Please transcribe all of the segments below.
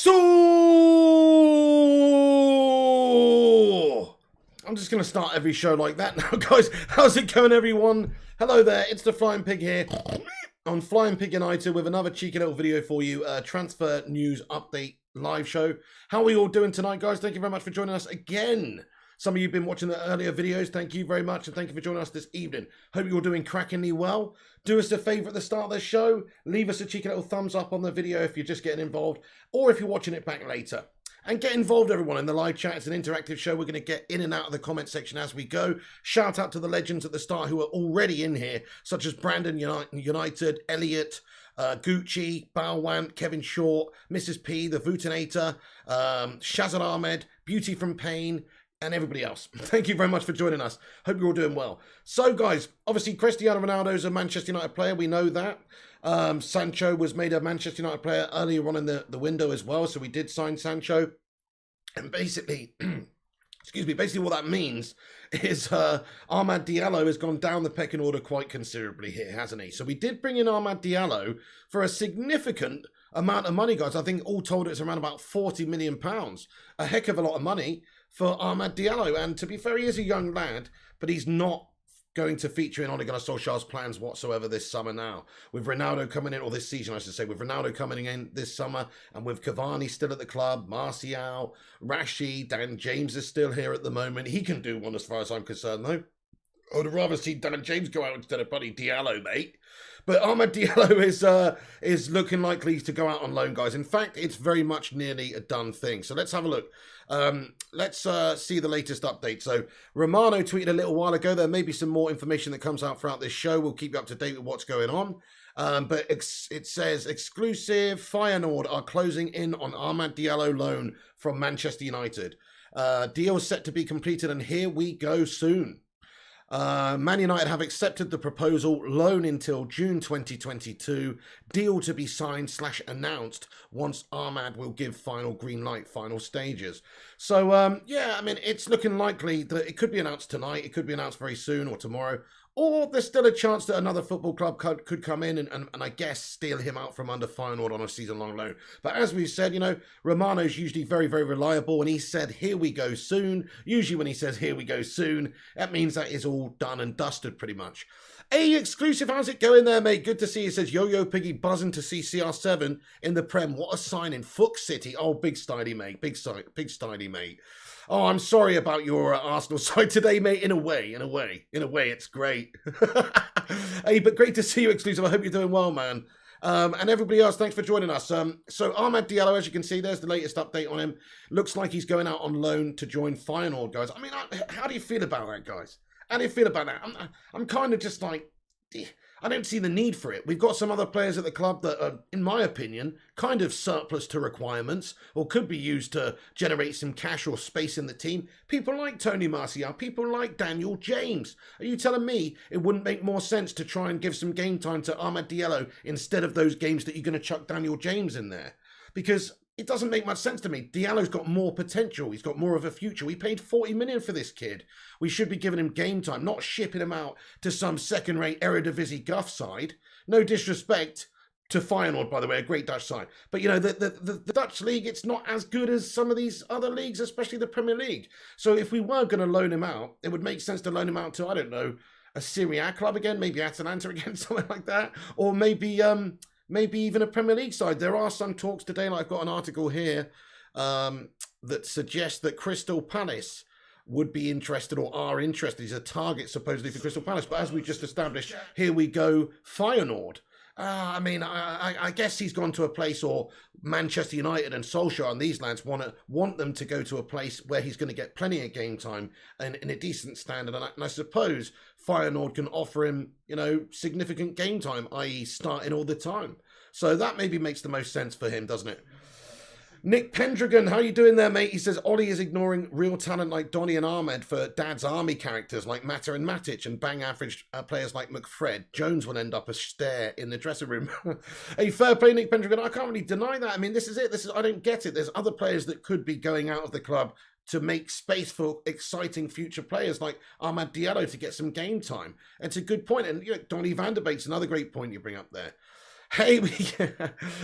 So, I'm just going to start every show like that now, guys. How's it going, everyone? Hello there, it's the Flying Pig here on Flying Pig United with another cheeky little video for you, transfer news update live show. How are we all doing tonight, guys? Thank you very much for joining us again. Some of you have been watching the earlier videos. Thank you very much, and thank you for joining us this evening. Hope you're doing crackingly well. Do us a favour at the start of the show. Leave us a cheeky little thumbs up on the video if you're just getting involved, or if you're watching it back later. And get involved, everyone, in the live chat. It's an interactive show. We're going to get in and out of the comment section as we go. Shout out to the legends at the start who are already in here, such as Brandon United, Elliot, Gucci, Balwant, Kevin Short, Mrs. P, the Vutinator, Shazad Ahmed, Beauty from Pain, and everybody else. Thank you very much for joining us. Hope you're all doing well. So, guys, obviously Cristiano Ronaldo is a Manchester United player. We know that. Sancho was made a Manchester United player earlier on in the window as well, so we did sign Sancho. And basically, excuse me, basically what that means is Amad Diallo has gone down the pecking order quite considerably here, hasn't he? So we did bring in Amad Diallo for a significant amount of money, guys. I think all told it's around about £40 million. A heck of a lot of money for Amad Diallo. And to be fair, he is a young lad, but he's not going to feature in Ole Gunnar Solskjaer's plans whatsoever this summer now. With Ronaldo coming in, or this season I should say, with Ronaldo coming in this summer, and with Cavani still at the club, Martial, Rashid, Dan James is still here at the moment. He can do one as far as I'm concerned, though. I would rather see Dan James go out instead of bloody Diallo, mate. But Amad Diallo is looking likely to go out on loan, guys. In fact, it's very much nearly a done thing. So let's have a look. Let's see the latest update. So Romano tweeted a little while ago. There may be some more information that comes out throughout this show. We'll keep you up to date with what's going on. But it says, exclusive, Feyenoord are closing in on Amad Diallo loan from Manchester United. Deal set to be completed, and here we go soon. Man United have accepted the proposal, loan until June 2022, deal to be signed / announced once Amad will give final green light, final stages. So, yeah, I mean, it's looking likely that it could be announced tonight, it could be announced very soon or tomorrow, or there's still a chance that another football club could come in and I guess steal him out from under Feyenoord on a season-long loan. But as we said, you know, Romano's usually very, very reliable, and he said, here we go soon. Usually when he says, here we go soon, that means that is all done and dusted pretty much. Hey, exclusive, how's it going there, mate? Good to see you. It says, Yo-Yo Piggy buzzing to see CR7 in the Prem. What a signing. Fuck City. Oh, big styley, mate. Big styley, mate. Oh, I'm sorry about your Arsenal side today, mate. In a way, it's great. Hey, but great to see you, exclusive. I hope you're doing well, man. And everybody else, thanks for joining us. So Amad Diallo, as you can see, there's the latest update on him. Looks like he's going out on loan to join Feyenoord, guys. I mean, how do you feel about that, guys? How do you feel about that? I'm kind of just like, I don't see the need for it. We've got some other players at the club that are, in my opinion, kind of surplus to requirements or could be used to generate some cash or space in the team. People like Tony Martial, people like Daniel James. Are you telling me it wouldn't make more sense to try and give some game time to Amad Diallo instead of those games that you're going to chuck Daniel James in there? Because it doesn't make much sense to me. Diallo's got more potential. He's got more of a future. We paid 40 million for this kid. We should be giving him game time, not shipping him out to some second-rate Eredivisie guff side. No disrespect to Feyenoord, by the way, a great Dutch side. But, you know, the Dutch league, it's not as good as some of these other leagues, especially the Premier League. So if we were going to loan him out, it would make sense to loan him out to, I don't know, a Serie A club again, maybe Atalanta again, something like that. Or maybe even a Premier League side. There are some talks today, like I've got an article here that suggests that Crystal Palace would be interested or are interested. He's a target supposedly for Crystal Palace. But as we just established, here we go, Feyenoord. I mean, I guess he's gone to a place, or Manchester United and Solskjaer and these lads want them to go to a place where he's going to get plenty of game time and in a decent standard. And I suppose Feyenoord can offer him, you know, significant game time, i.e. starting all the time. So that maybe makes the most sense for him, doesn't it? Nick Pendragon, how you doing there, mate? He says, Ollie is ignoring real talent like Donny and Ahmed for Dad's Army characters like Mata and Matic, and bang average players like McFred. Jones will end up a stare in the dressing room. Hey, fair play, Nick Pendragon. I can't really deny that. I mean, this is it. I don't get it. There's other players that could be going out of the club to make space for exciting future players like Amad Diallo to get some game time. It's a good point. And you know, Donny van der Beek's another great point you bring up there. Hey,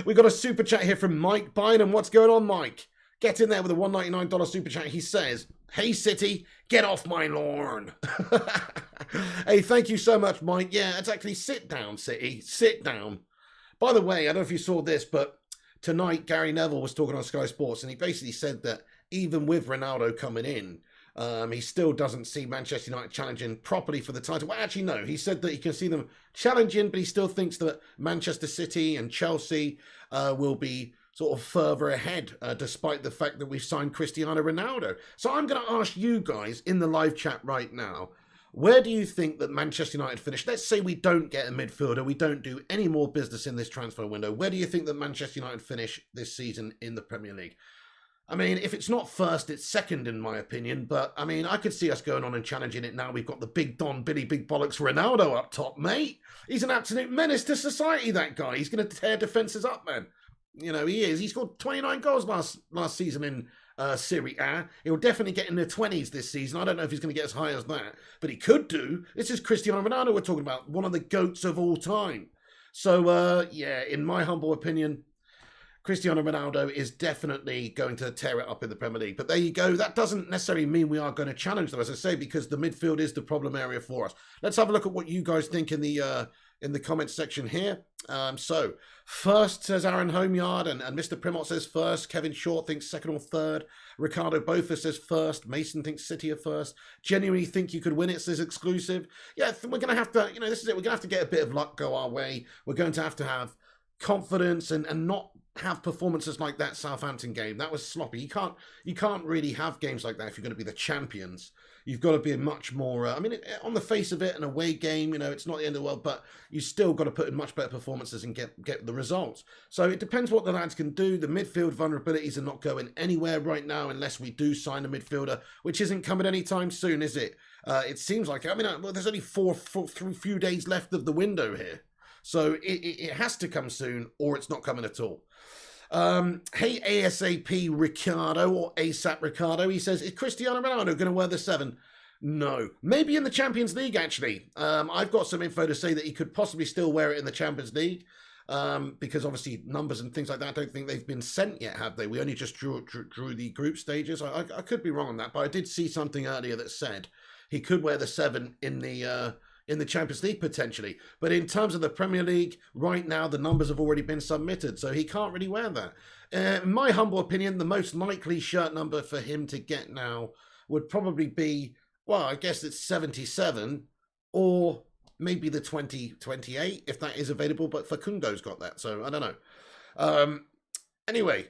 we got a super chat here from Mike Bynum. What's going on, Mike? Get in there with a $199 super chat. He says, "Hey, City, get off my lawn." Hey, thank you so much, Mike. Yeah, exactly. Sit down, City. Sit down. By the way, I don't know if you saw this, but tonight Gary Neville was talking on Sky Sports, and he basically said that even with Ronaldo coming in, he still doesn't see Manchester United challenging properly for the title. Well, actually, no. He said that he can see them challenging, but he still thinks that Manchester City and Chelsea will be sort of further ahead, despite the fact that we've signed Cristiano Ronaldo. So I'm going to ask you guys in the live chat right now, where do you think that Manchester United finish? Let's say we don't get a midfielder, we don't do any more business in this transfer window. Where do you think that Manchester United finish this season in the Premier League? I mean, if it's not first, it's second in my opinion. But, I mean, I could see us going on and challenging it now. We've got the big Don Billy Big Bollocks Ronaldo up top, mate. He's an absolute menace to society, that guy. He's going to tear defences up, man. You know, he is. He scored 29 goals last season in Serie A. He'll definitely get in the 20s this season. I don't know if he's going to get as high as that, but he could do. This is Cristiano Ronaldo we're talking about, one of the GOATs of all time. So, yeah, in my humble opinion, Cristiano Ronaldo is definitely going to tear it up in the Premier League. But there you go. That doesn't necessarily mean we are going to challenge them, as I say, because the midfield is the problem area for us. Let's have a look at what you guys think in the comments section here. So, first says Aaron Homeyard, and Mr. Primot says first. Kevin Short thinks second or third. Ricardo Bofa says first. Mason thinks City are first. Genuinely think you could win it, says Exclusive. Yeah, we're going to have to, this is it. We're going to have to get a bit of luck go our way. We're going to have confidence and not have performances like that Southampton game. That was sloppy. You can't really have games like that if you're going to be the champions. You've got to be much more, on the face of it, an away game, it's not the end of the world, but you still got to put in much better performances and get the results. So it depends what the lads can do. The midfield vulnerabilities are not going anywhere right now unless we do sign a midfielder, which isn't coming anytime soon, is it? It seems like, there's only few days left of the window here. So it has to come soon, or it's not coming at all. Hey, ASAP Ricardo, or ASAP Ricardo, he says, is Cristiano Ronaldo going to wear the 7? No. Maybe in the Champions League, actually. I've got some info to say that he could possibly still wear it in the Champions League, because obviously numbers and things like that, I don't think they've been sent yet, have they? We only just drew the group stages. I could be wrong on that, but I did see something earlier that said he could wear the 7 in the Champions League potentially. But in terms of the Premier League, right now the numbers have already been submitted, so he can't really wear that. In my humble opinion, the most likely shirt number for him to get now would probably be, well, I guess it's 77, or maybe the 2028, if that is available, but Facundo's got that, so I don't know. Anyway,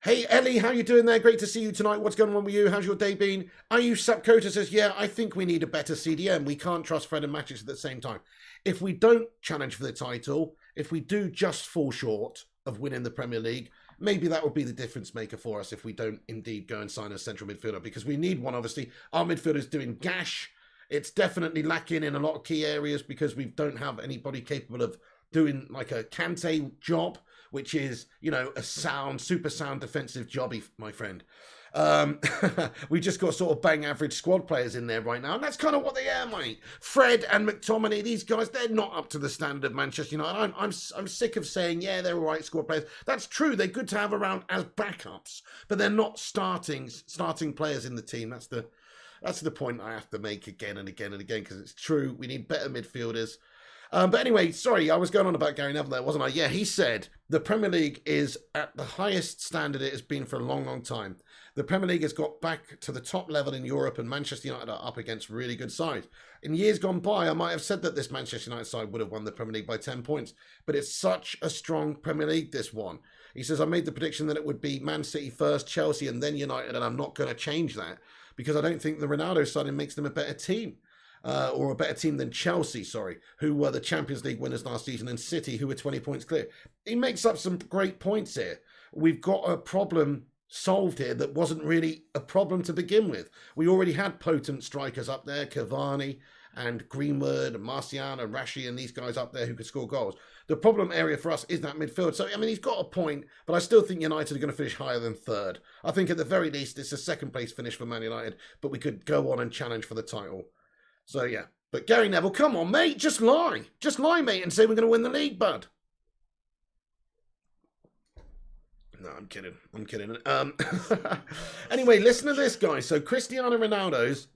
hey, Ellie, how you doing there? Great to see you tonight. What's going on with you? How's your day been? Ayush Sapkota says, yeah, I think we need a better CDM. We can't trust Fred and Matic at the same time. If we don't challenge for the title, if we do just fall short of winning the Premier League, maybe that would be the difference maker for us if we don't indeed go and sign a central midfielder, because we need one, obviously. Our midfielder's doing gash. It's definitely lacking in a lot of key areas because we don't have anybody capable of doing like a Kante job, which is, a super sound defensive jobby, my friend. We just got sort of bang average squad players in there right now, and that's kind of what they are, mate. Fred and McTominay, these guys, they're not up to the standard of Manchester United. I'm sick of saying, yeah, they're all right squad players. That's true. They're good to have around as backups, but they're not starting players in the team. That's the point I have to make again and again and again, because it's true. We need better midfielders. But anyway, sorry, I was going on about Gary Neville there, wasn't I? Yeah, he said the Premier League is at the highest standard it has been for a long, long time. The Premier League has got back to the top level in Europe, and Manchester United are up against really good sides. In years gone by, I might have said that this Manchester United side would have won the Premier League by 10 points, but it's such a strong Premier League, this one. He says, I made the prediction that it would be Man City first, Chelsea, and then United, and I'm not going to change that because I don't think the Ronaldo signing makes them a better team. Or a better team than Chelsea, who were the Champions League winners last season, and City, who were 20 points clear. He makes up some great points here. We've got a problem solved here that wasn't really a problem to begin with. We already had potent strikers up there, Cavani and Greenwood and Martial and Rashi and these guys up there who could score goals. The problem area for us is that midfield. So, he's got a point, but I still think United are going to finish higher than third. I think at the very least, it's a second place finish for Man United, but we could go on and challenge for the title. So, yeah. But Gary Neville, come on, mate. Just lie. Just lie, mate, and say we're going to win the league, bud. No, I'm kidding. I'm kidding. Anyway, listen to this, guys. So Cristiano Ronaldo's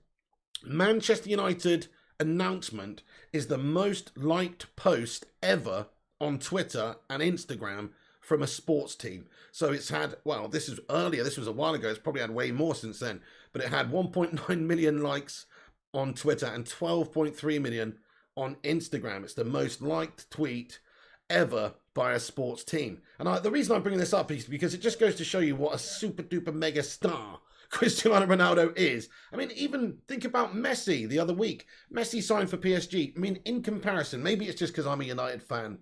Manchester United announcement is the most liked post ever on Twitter and Instagram from a sports team. So it's had, well, this is earlier, this was a while ago, it's probably had way more since then, but it had 1.9 million likes on Twitter and 12.3 million on Instagram. It's the most liked tweet ever by a sports team. And the reason I'm bringing this up is because it just goes to show you what a super duper mega star Cristiano Ronaldo is. I mean, even think about Messi the other week. Messi signed for PSG. I mean, in comparison, maybe it's just because I'm a United fan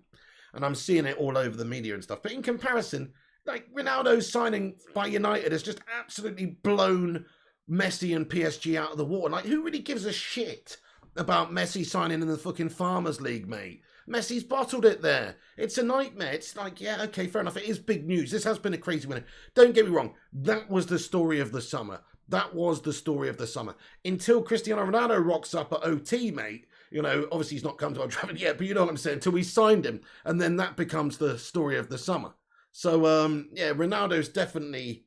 and I'm seeing it all over the media and stuff, but in comparison, like Ronaldo's signing by United has just absolutely blown Messi and PSG out of the water. Like, who really gives a shit about Messi signing in the fucking Farmers League, mate? Messi's bottled it there. It's a nightmare. It's like, yeah, okay, fair enough. It is big news. This has been a crazy winner. Don't get me wrong. That was the story of the summer. That was the story of the summer. Until Cristiano Ronaldo rocks up at OT, mate. You know, obviously he's not come to Old Trafford yet, but you know what I'm saying. Until we signed him. And then that becomes the story of the summer. So, yeah, Ronaldo's definitely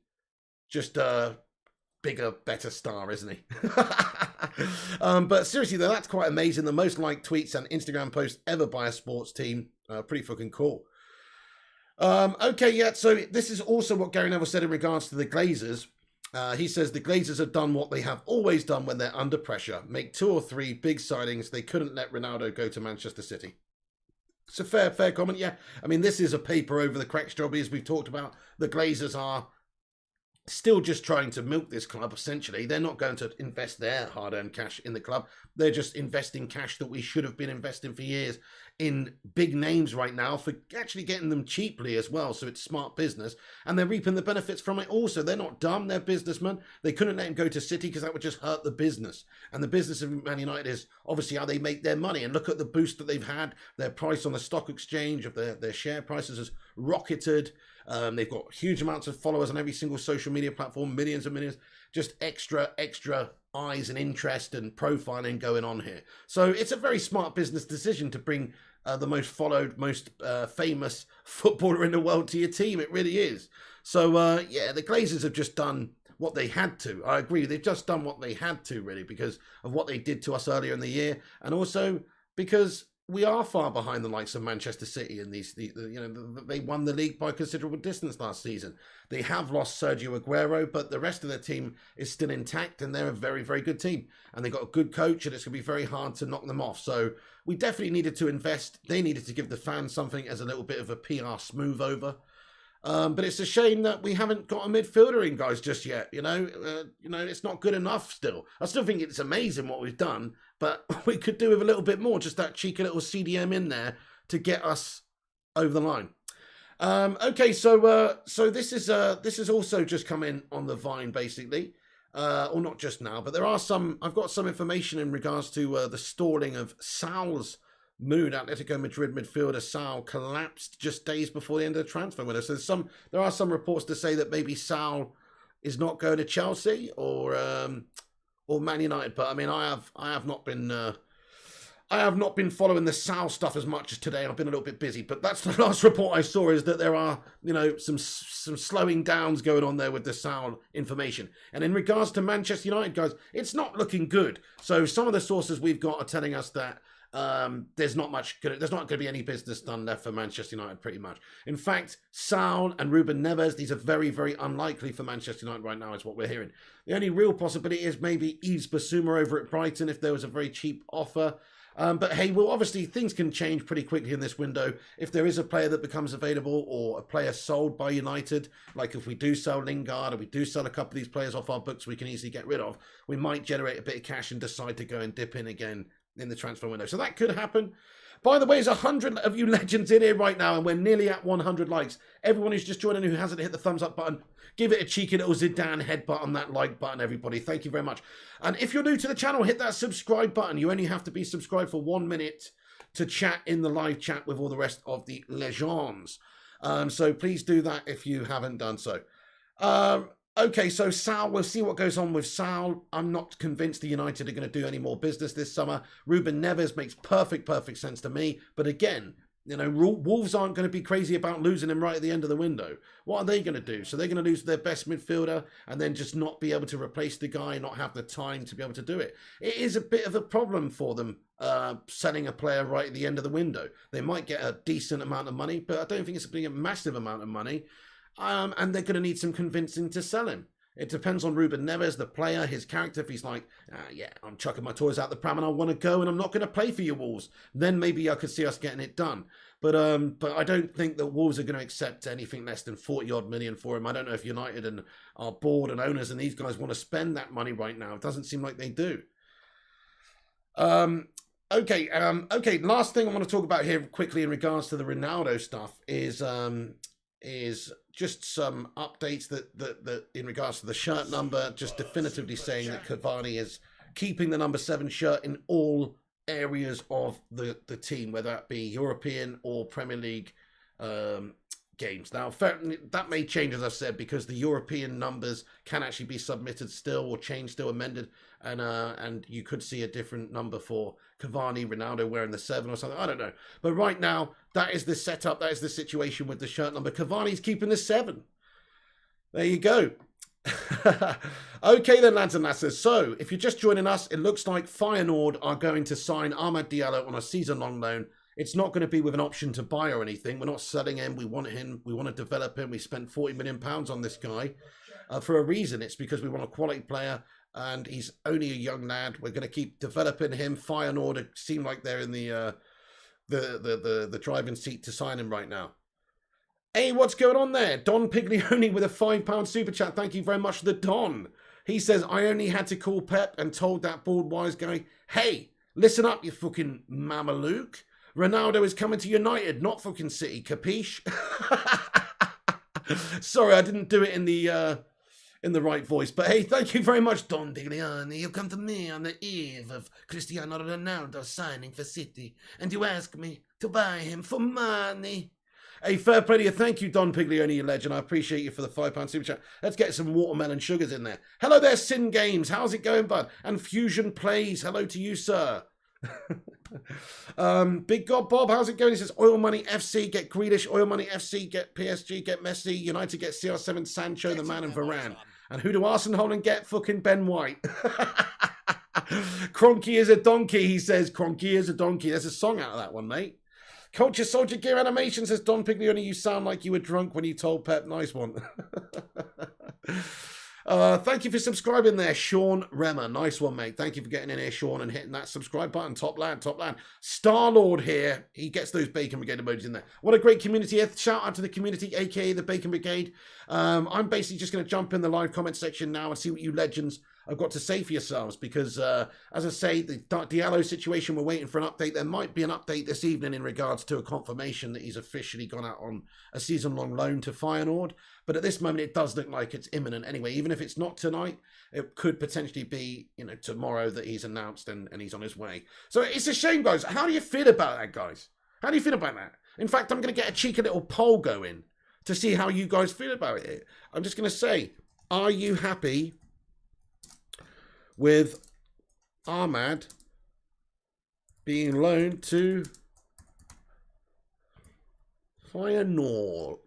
just a bigger, better star, isn't he? But seriously, though, that's quite amazing. The most liked tweets and Instagram posts ever by a sports team. Pretty fucking cool. Okay, yeah, so this is also what Gary Neville said in regards to the Glazers. He says the Glazers have done what they have always done when they're under pressure. Make 2 or 3 big signings. They couldn't let Ronaldo go to Manchester City. It's a fair comment, yeah. I mean, this is a paper over the cracks job, as we've talked about. The Glazers are still just trying to milk this club, essentially. They're not going to invest their hard-earned cash in the club. They're just investing cash that we should have been investing for years in big names right now, for actually getting them cheaply as well. So it's smart business, and they're reaping the benefits from it also. They're not dumb. They're businessmen. They couldn't let him go to City because that would just hurt the business. And the business of Man United is obviously how they make their money. And look at the boost that they've had. Their price on the stock exchange of their share prices has rocketed. They've got huge amounts of followers on every single social media platform, millions and millions, just extra eyes and interest and profiling going on here. So it's a very smart business decision to bring the most followed, most famous footballer in the world to your team. It really is. So, yeah, the Glazers have just done what they had to. I agree. They've just done what they had to, really, because of what they did to us earlier in the year. And also because we are far behind the likes of Manchester City, and they won the league by a considerable distance last season. They have lost Sergio Aguero, but the rest of their team is still intact, and they're a very, very good team. And they've got a good coach, and it's going to be very hard to knock them off. So we definitely needed to invest. They needed to give the fans something as a little bit of a PR smooth over. But it's a shame that we haven't got a midfielder in, guys, just yet. You know, it's not good enough still. I still think it's amazing what we've done, but we could do with a little bit more, just that cheeky little CDM in there to get us over the line. Okay, so this is also just come in on the Vine, basically. Or not just now, but I've got some information in regards to the stalling of Sal's mood. Atletico Madrid midfielder Sal collapsed just days before the end of the transfer window. So there are some reports to say that maybe Sal is not going to Chelsea or Man United. But I mean, I have not been following the Sal stuff as much as today. I've been a little bit busy, but that's the last report I saw, is that there are, some slowing downs going on there with the Sal information. And in regards to Manchester United, guys, it's not looking good. So some of the sources we've got are telling us that there's not going to be any business done left for Manchester United, pretty much. In fact, Saul and Ruben Neves, these are very, very unlikely for Manchester United right now, is what we're hearing. The only real possibility is maybe Yves Bissouma over at Brighton if there was a very cheap offer. But hey, well, obviously things can change pretty quickly in this window. If there is a player that becomes available, or a player sold by United, like if we do sell Lingard, or we do sell a couple of these players off our books we can easily get rid of, we might generate a bit of cash and decide to go and dip in again in the transfer window. So that could happen. By the way, there's 100 of you legends in here right now, and we're nearly at 100 likes. Everyone who's just joined in who hasn't hit the thumbs up button, give it a cheeky little Zidane headbutt on that like button, everybody. Thank you very much. And if you're new to the channel, hit that subscribe button. You only have to be subscribed for 1 minute to chat in the live chat with all the rest of the legends. So please do that if you haven't done so. Okay, so Sal, we'll see what goes on with Sal. I'm not convinced the United are going to do any more business this summer. Ruben Neves makes perfect sense to me. But again, You know, Wolves aren't going to be crazy about losing him right at the end of the window. What are they going to do? So they're going to lose their best midfielder and then just not be able to replace the guy, not have the time to be able to do it. It is a bit of a problem for them selling a player right at the end of the window. They might get a decent amount of money, but I don't think it's going to be a massive amount of money. And they're going to need some convincing to sell him. It depends on Ruben Neves, the player, his character. If he's like, yeah, I'm chucking my toys out the pram and I want to go and I'm not going to play for you, Wolves, then maybe I could see us getting it done. But I don't think that Wolves are going to accept anything less than 40-odd million for him. I don't know if United and our board and owners and these guys want to spend that money right now. It doesn't seem like they do. Okay. Last thing I want to talk about here quickly in regards to the Ronaldo stuff is just some updates that in regards to the shirt number, just definitively saying that Cavani is keeping the number 7 shirt in all areas of the team, whether that be European or Premier League games. Now, that may change, as I've said, because the European numbers can actually be submitted still or changed, still amended, and you could see a different number for Cavani, Ronaldo wearing the 7 or something. I don't know. But right now, that is the setup. That is the situation with the shirt number. Cavani's keeping the 7. There you go. Okay then, lads and lasses. So, if you're just joining us, it looks like Feyenoord are going to sign Amad Diallo on a season-long loan. It's not going to be with an option to buy or anything. We're not selling him. We want him. We want to develop him. We spent £40 million on this guy for a reason. It's because we want a quality player, and he's only a young lad. We're going to keep developing him. Feyenoord seem like they're in the driving seat to sign him right now. Hey, what's going on there? Don Piglioni with a £5 super chat. Thank you very much to the Don. He says, I only had to call Pep and told that bald wise guy, hey, listen up, you fucking Mameluke. Ronaldo is coming to United, not fucking City, capiche? Sorry, I didn't do it in the right voice. But hey, thank you very much, Don Piglioni. You come to me on the eve of Cristiano Ronaldo signing for City, and you ask me to buy him for money. Hey, fair play to you. Thank you, Don Piglioni, you legend. I appreciate you for the £5 super chat. Let's get some watermelon sugars in there. Hello there, Sin Games. How's it going, bud? And Fusion Plays. Hello to you, sir. Big God Bob, how's it going? He says, Oil Money FC, get Grealish. Oil Money FC, get PSG, get Messi. United, get CR7, Sancho, the man, and Varane. And who do Arsenal and get? Fucking Ben White. Cronky is a donkey, he says. Cronky is a donkey. There's a song out of that one, mate. Culture Soldier Gear Animation says, Don Piglioni, you sound like you were drunk when you told Pep. Nice one. Thank you for subscribing there, Sean Remmer. Nice one, mate. Thank you for getting in here, Sean, and hitting that subscribe button. Top lad, top lad. Star-Lord here. He gets those Bacon Brigade emojis in there. What a great community. Shout out to the community, a.k.a. the Bacon Brigade. I'm basically just going to jump in the live comment section now and see what you legends have got to say for yourselves, because as I say, the Diallo situation, we're waiting for an update. There might be an update this evening in regards to a confirmation that he's officially gone out on a season-long loan to Feyenoord, but at this moment it does look like it's imminent anyway. Even if it's not tonight, it could potentially be, you know, tomorrow that he's announced and he's on his way. So it's a shame, guys. How do you feel about that, guys? How do you feel about that? In fact, I'm going to get a cheeky little poll going to see how you guys feel about it. I'm just going to say, are you happy with Ahmad being loaned to Feyenoord?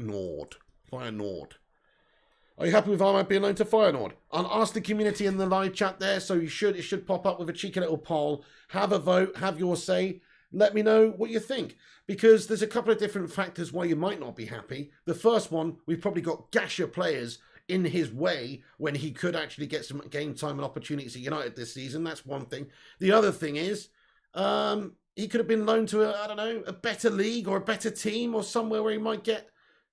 Are you happy with Ahmad being loaned to Feyenoord? I'll ask the community in the live chat there, so it should pop up with a cheeky little poll. Have a vote, have your say. Let me know what you think, because there's a couple of different factors why you might not be happy. The first one, we've probably got gasher players in his way when he could actually get some game time and opportunities at United this season. That's one thing. The other thing is, he could have been loaned to a better league or a better team or somewhere where he might get,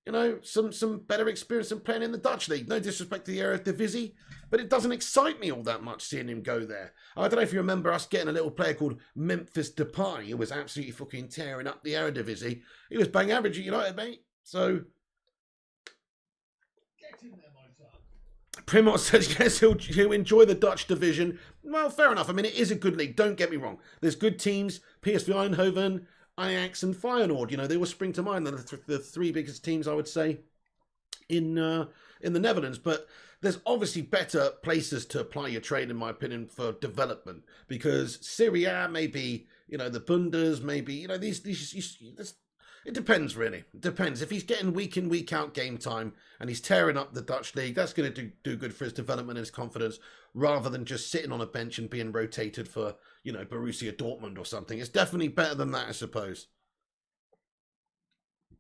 you know, some better experience than playing in the Dutch league. No disrespect to the Eredivisie, but it doesn't excite me all that much seeing him go there. I don't know if you remember us getting a little player called Memphis Depay, who was absolutely fucking tearing up the Eredivisie. He was bang average at United, mate. So Primot says, yes, he'll enjoy the Dutch division. Well, fair enough. I mean, it is a good league. Don't get me wrong. There's good teams. PSV Eindhoven, Ajax and Feyenoord. You know, they will spring to mind. They're the three biggest teams, I would say, in the Netherlands. But there's obviously better places to apply your trade, in my opinion, for development. Because Serie A, maybe, you know, the Bundes, maybe, you know, it's It depends, really. It depends. If he's getting week in, week out game time and he's tearing up the Dutch league, that's going to do good for his development and his confidence, rather than just sitting on a bench and being rotated for, you know, Borussia Dortmund or something. It's definitely better than that, I suppose.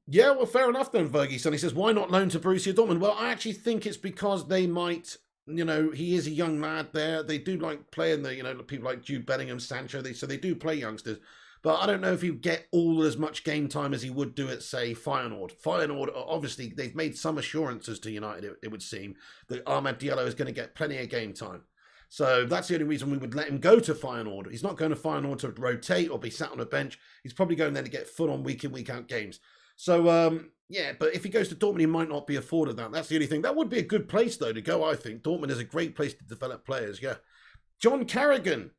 Yeah, well, fair enough then, Fergie. He says, why not loan to Borussia Dortmund? Well, I actually think it's because they might, you know, he is a young lad there. They do like playing the, you know, people like Jude Bellingham, Sancho, so they do play youngsters. But I don't know if he'd get all as much game time as he would do at, say, Feyenoord. Feyenoord, obviously, they've made some assurances to United, it would seem, that Ahmed Diallo is going to get plenty of game time. So that's the only reason we would let him go to Feyenoord. He's not going to Feyenoord to rotate or be sat on a bench. He's probably going there to get full-on week-in, week-out games. So, yeah, but if he goes to Dortmund, he might not be afforded that. That's the only thing. That would be a good place, though, to go, I think. Dortmund is a great place to develop players, yeah. John Carrigan.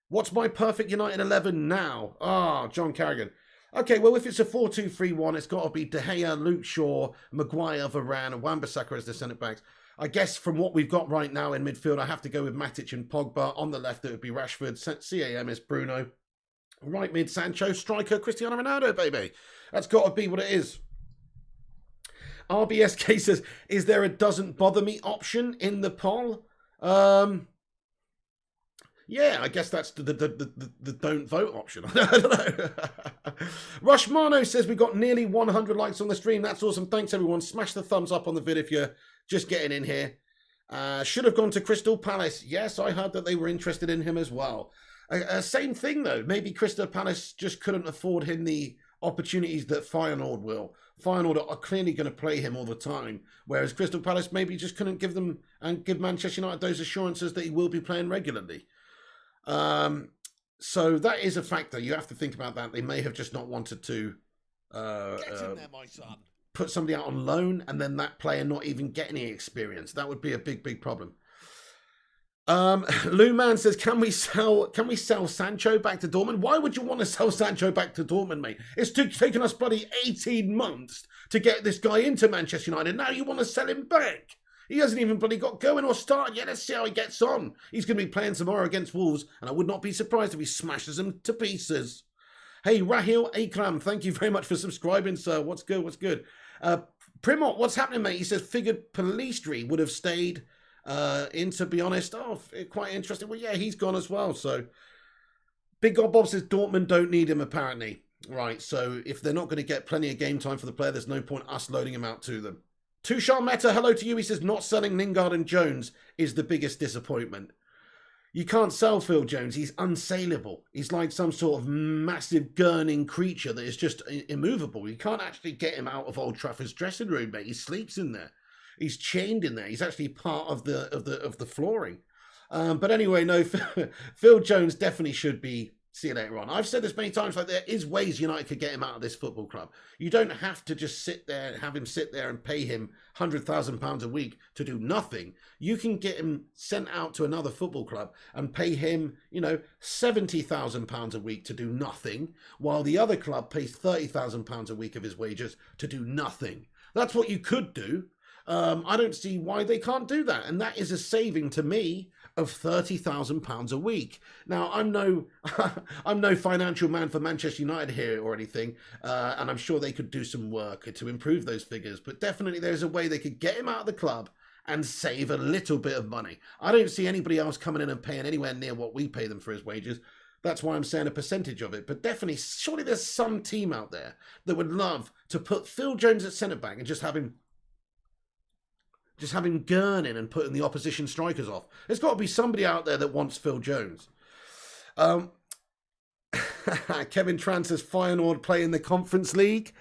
What's my perfect United 11 now? John Carrigan. Okay, well, if it's a 4-2-3-1, it's got to be De Gea, Luke Shaw, Maguire, Varane, and Wan-Bissaka as the centre-backs. I guess from what we've got right now in midfield, I have to go with Matic and Pogba. On the left, it would be Rashford. CAM is Bruno. Right mid, Sancho. Striker, Cristiano Ronaldo, baby. That's got to be what it is. RBSK says, is there a doesn't bother me option in the poll? Yeah, I guess that's the don't vote option. I don't know. Rushmano says we've got nearly 100 likes on the stream. That's awesome. Thanks, everyone. Smash the thumbs up on the vid if you're just getting in here. Should have gone to Crystal Palace. Yes, I heard that they were interested in him as well. Same thing, though. Maybe Crystal Palace just couldn't afford him the opportunities that Feyenoord will. Feyenoord are clearly going to play him all the time, whereas Crystal Palace maybe just couldn't give them and give Manchester United those assurances that he will be playing regularly. So that is a factor. You have to think about that. They may have just not wanted to Get in there, my son. Put somebody out on loan and then that player not even get any experience. That would be a big problem. Lou Man says, can we sell Sancho back to Dortmund? Why would you want to sell Sancho back to Dortmund, mate? It's taken us bloody 18 months to get this guy into Manchester United. Now you want to sell him back? He hasn't even bloody got going or started yet. Let's see how he gets on. He's going to be playing tomorrow against Wolves, and I would not be surprised if he smashes them to pieces. Hey, Rahil Akram, thank you very much for subscribing, sir. What's good? What's good? Primot, what's happening, mate? He says, figured Pellistri would have stayed in, to be honest. Oh, quite interesting. Well, yeah, he's gone as well. So, Big God Bob says, Dortmund don't need him, apparently. Right, so if they're not going to get plenty of game time for the player, there's no point us loading him out to them. Tushar Meta, hello to you. He says, not selling Lingard and Jones is the biggest disappointment. You can't sell Phil Jones. He's unsaleable. He's like some sort of massive gurning creature that is just immovable. You can't actually get him out of Old Trafford's dressing room, mate. He sleeps in there. He's chained in there. He's actually part of the flooring. But anyway, no, Phil Jones definitely should be. See you later on. I've said this many times, like there is ways United could get him out of this football club. You don't have to just sit there and have him sit there and pay him £100,000 a week to do nothing. You can get him sent out to another football club and pay him, you know, £70,000 a week to do nothing, while the other club pays £30,000 a week of his wages to do nothing. That's what you could do. I don't see why they can't do that. And that is a saving to me of £30,000 a week. Now, I'm no financial man for Manchester United here or anything, and I'm sure they could do some work to improve those figures, but definitely there's a way they could get him out of the club and save a little bit of money. I don't see anybody else coming in and paying anywhere near what we pay them for his wages. That's why I'm saying a percentage of it. But definitely, surely there's some team out there that would love to put Phil Jones at centre-back and just have him gurning and putting the opposition strikers off. There's got to be somebody out there that wants Phil Jones. Kevin Tran says Feyenoord play in the Conference League.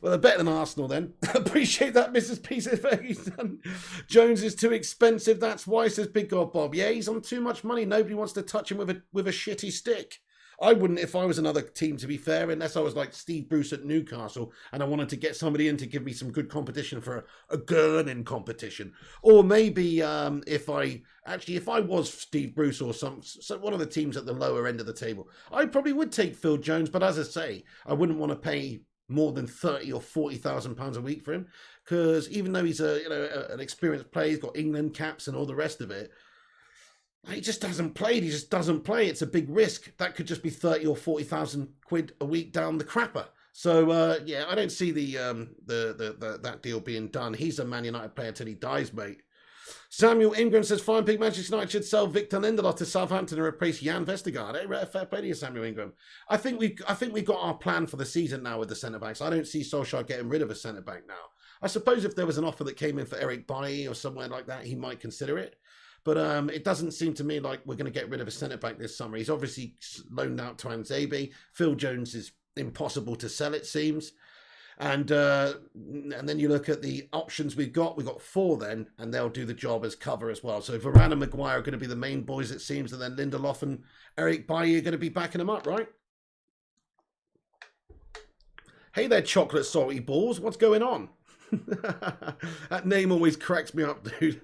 Well, they're better than Arsenal then. Appreciate that, Mrs. P. says Ferguson. Jones is too expensive. That's why, says Big God Bob. Yeah, he's on too much money. Nobody wants to touch him with a shitty stick. I wouldn't if I was another team, to be fair, unless I was like Steve Bruce at Newcastle and I wanted to get somebody in to give me some good competition for a gurning competition. Or maybe if I was Steve Bruce or one of the teams at the lower end of the table, I probably would take Phil Jones. But as I say, I wouldn't want to pay more than £30,000 or £40,000 a week for him, because even though he's an experienced player, he's got England caps and all the rest of it, he just hasn't played. He just doesn't play. It's a big risk. That could just be 30 or 40,000 quid a week down the crapper. So yeah, I don't see that deal being done. He's a Man United player till he dies, mate. Samuel Ingram says, Fine Pig, Manchester United should sell Victor Lindelof to Southampton and replace Jan Vestergaard. Hey, fair play to you, Samuel Ingram. I think we've got our plan for the season now with the centre-backs. I don't see Solskjaer getting rid of a centre-back now. I suppose if there was an offer that came in for Eric Bailly or somewhere like that, he might consider it. But it doesn't seem to me like we're going to get rid of a centre-back this summer. He's obviously loaned out to Anzebe. Phil Jones is impossible to sell, it seems. And then you look at the options we've got 4 then, and they'll do the job as cover as well. So Varane and Maguire are going to be the main boys, it seems, and then Lindelof and Eric Bailly are going to be backing them up, right? Hey there, chocolate salty balls. What's going on? That name always cracks me up, dude.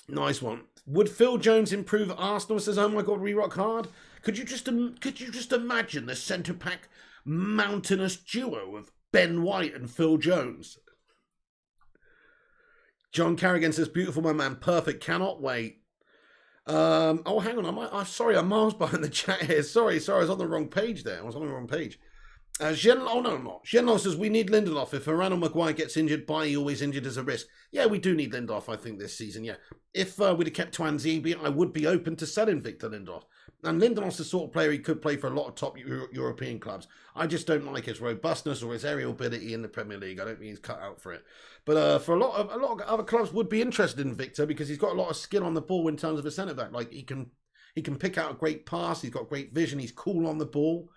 Nice one. Would Phil Jones improve Arsenal? Says, oh my God, re-rock hard. Could you just imagine the centre-back mountainous duo of Ben White and Phil Jones? John Carrigan says, beautiful, my man. Perfect. Cannot wait. Oh, hang on. I'm sorry. I'm miles behind the chat here. Sorry. I was on the wrong page there. Genlo says, we need Lindelof. If Varane or Maguire gets injured, Bailly always injured as a risk. Yeah, we do need Lindelof, I think, this season, yeah. If we'd have kept Twanzebe, I would be open to selling Victor Lindelof. And Lindelof's the sort of player he could play for a lot of top European clubs. I just don't like his robustness or his aerial ability in the Premier League. I don't think he's cut out for it. But for a lot of other clubs would be interested in Victor because he's got a lot of skill on the ball in terms of a centre-back. Like, he can pick out a great pass. He's got great vision. He's cool on the ball.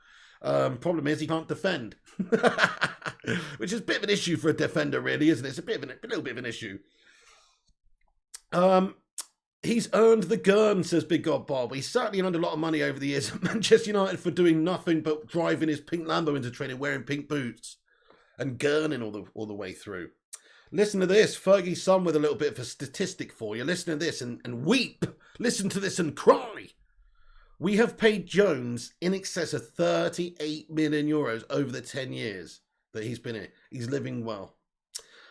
Problem is he can't defend, which is a bit of an issue for a defender, really, isn't it? It's a little bit of an issue. He's earned the gurn, says Big God Bob. He's certainly earned a lot of money over the years at Manchester United for doing nothing but driving his pink Lambo into training, wearing pink boots, and gurning all the way through. Listen to this, Fergie's son, with a little bit of a statistic for you. Listen to this and weep. Listen to this and cry. We have paid Jones in excess of 38 million euros over the 10 years that he's been here. He's living well.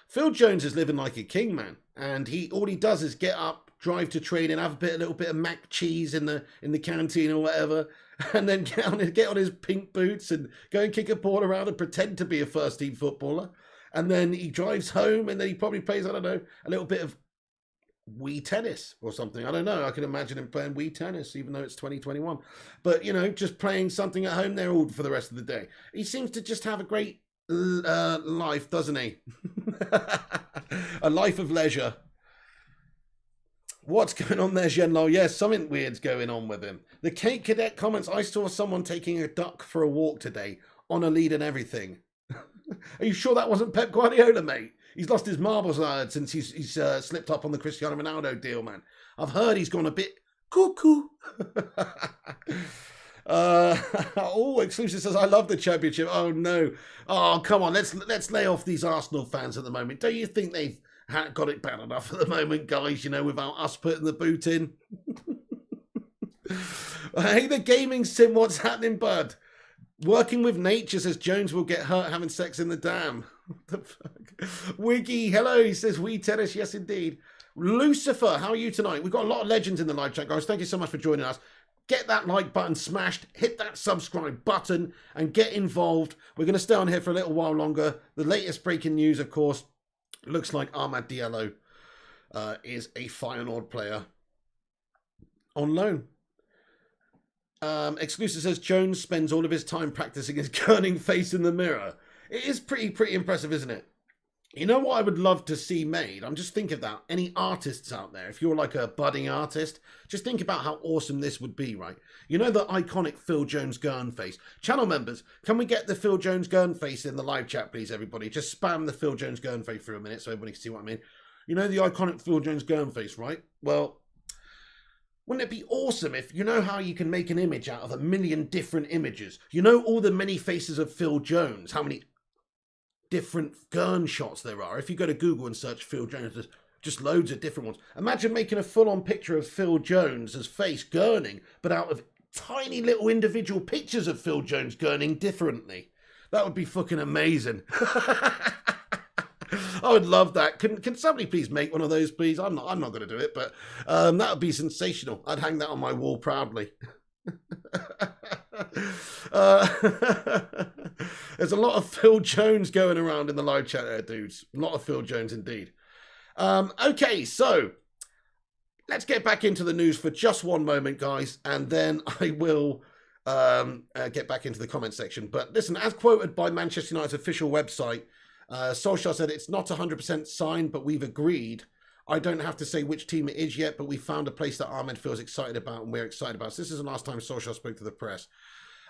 Phil Jones is living like a king, man. And all he does is get up, drive to training, have a little bit of mac cheese in the canteen or whatever, and then get on his pink boots and go and kick a ball around and pretend to be a first team footballer. And then he drives home and then he probably plays, I don't know, a little bit of Wii tennis or something. I don't know. I can imagine him playing Wii tennis, even though it's 2021. But, just playing something at home there all for the rest of the day. He seems to just have a great life, doesn't he? A life of leisure. What's going on there, Genlo? Yes, something weird's going on with him. The Kate Cadet comments, I saw someone taking a duck for a walk today, on a lead and everything. Are you sure that wasn't Pep Guardiola, mate? He's lost his marbles since he's slipped up on the Cristiano Ronaldo deal, man. I've heard he's gone a bit cuckoo. Exclusive says, I love the championship. Oh, no. Oh, come on. Let's lay off these Arsenal fans at the moment. Don't you think they've got it bad enough at the moment, guys, without us putting the boot in? Hey, the gaming sim, what's happening, bud? Working with nature, says Jones will get hurt having sex in the dam. What the fuck? Wiggy, hello, he says, we tennis, yes indeed. Lucifer, how are you tonight? We've got a lot of legends in the live chat, guys. Thank you so much for joining us. Get that like button smashed, hit that subscribe button, and get involved. We're going to stay on here for a little while longer. The latest breaking news, of course, looks like Ahmad Diallo is a Feyenoord player on loan. Exclusive says Jones spends all of his time practicing his gurning face in the mirror. It is pretty impressive, isn't it? You know what I would love to see made? I'm just thinking about any artists out there. If you're like a budding artist, just think about how awesome this would be, right? You know the iconic Phil Jones gurn face? Channel members, can we get the Phil Jones gurn face in the live chat, please, everybody? Just spam the Phil Jones gurn face for a minute so everybody can see what I mean. You know the iconic Phil Jones gurn face, right? Well, wouldn't it be awesome if, you know how you can make an image out of a million different images? You know all the many faces of Phil Jones, how many different gurn shots there are. If you go to Google and search Phil Jones, there's just loads of different ones. Imagine making a full-on picture of Phil Jones' face gurning, but out of tiny little individual pictures of Phil Jones gurning differently. That would be fucking amazing. I would love that. Can somebody please make one of those, please? I'm not going to do it, but that would be sensational. I'd hang that on my wall proudly. There's a lot of Phil Jones going around in the live chat there, dudes. A lot of Phil Jones indeed. Okay, so let's get back into the news for just one moment, guys, and then I will get back into the comment section. But listen, as quoted by Manchester United's official website, Solskjaer said it's not 100% signed, but we've agreed. I don't have to say which team it is yet, but we found a place that Ahmed feels excited about and we're excited about. So this is the last time Solskjaer spoke to the press.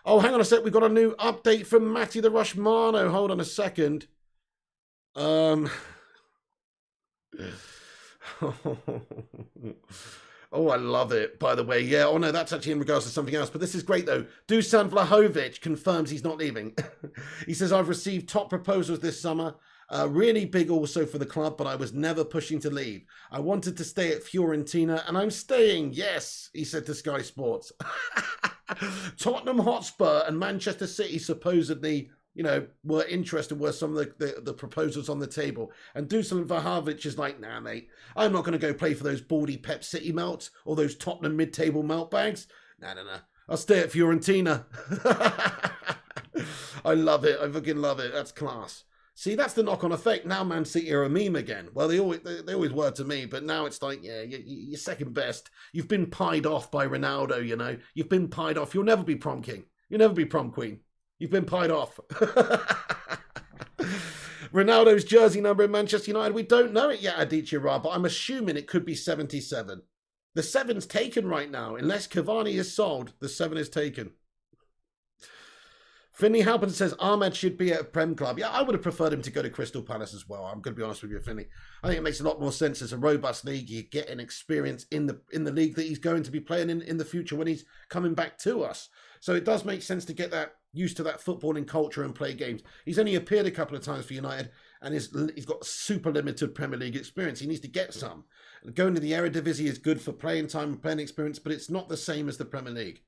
Oh, hang on a sec. We've got a new update from Matty the Rushmano. Hold on a second. Oh, I love it, by the way. Yeah, oh no, that's actually in regards to something else. But this is great, though. Dusan Vlahovich confirms he's not leaving. He says, I've received top proposals this summer. Really big also for the club, but I was never pushing to leave. I wanted to stay at Fiorentina, and I'm staying. Yes, he said to Sky Sports. Tottenham Hotspur and Manchester City supposedly, you know, were interested, were some of the proposals on the table. And Dusan Vlahovic is like, nah, mate, I'm not going to go play for those baldy Pep City melts or those Tottenham mid-table melt bags. Nah. I'll stay at Fiorentina. I love it. I fucking love it. That's class. See, that's the knock-on effect. Now Man City are a meme again. Well, they always were to me, but now it's like, yeah, you're second best. You've been pied off by Ronaldo, you know. You've been pied off. You'll never be prom king. You'll never be prom queen. You've been pied off. Ronaldo's jersey number in Manchester United, we don't know it yet, Aditya Ra, but I'm assuming it could be 77. The 7's taken right now. Unless Cavani is sold, the 7 is taken. Finley Halpin says Ahmed should be at a Prem club. Yeah, I would have preferred him to go to Crystal Palace as well. I'm going to be honest with you, Finley. I think it makes a lot more sense as a robust league. You get an experience in the league that he's going to be playing in the future when he's coming back to us. So it does make sense to get that used to that footballing culture and play games. He's only appeared a couple of times for United and he's got super limited Premier League experience. He needs to get some. Going to the Eredivisie is good for playing time and playing experience, but it's not the same as the Premier League.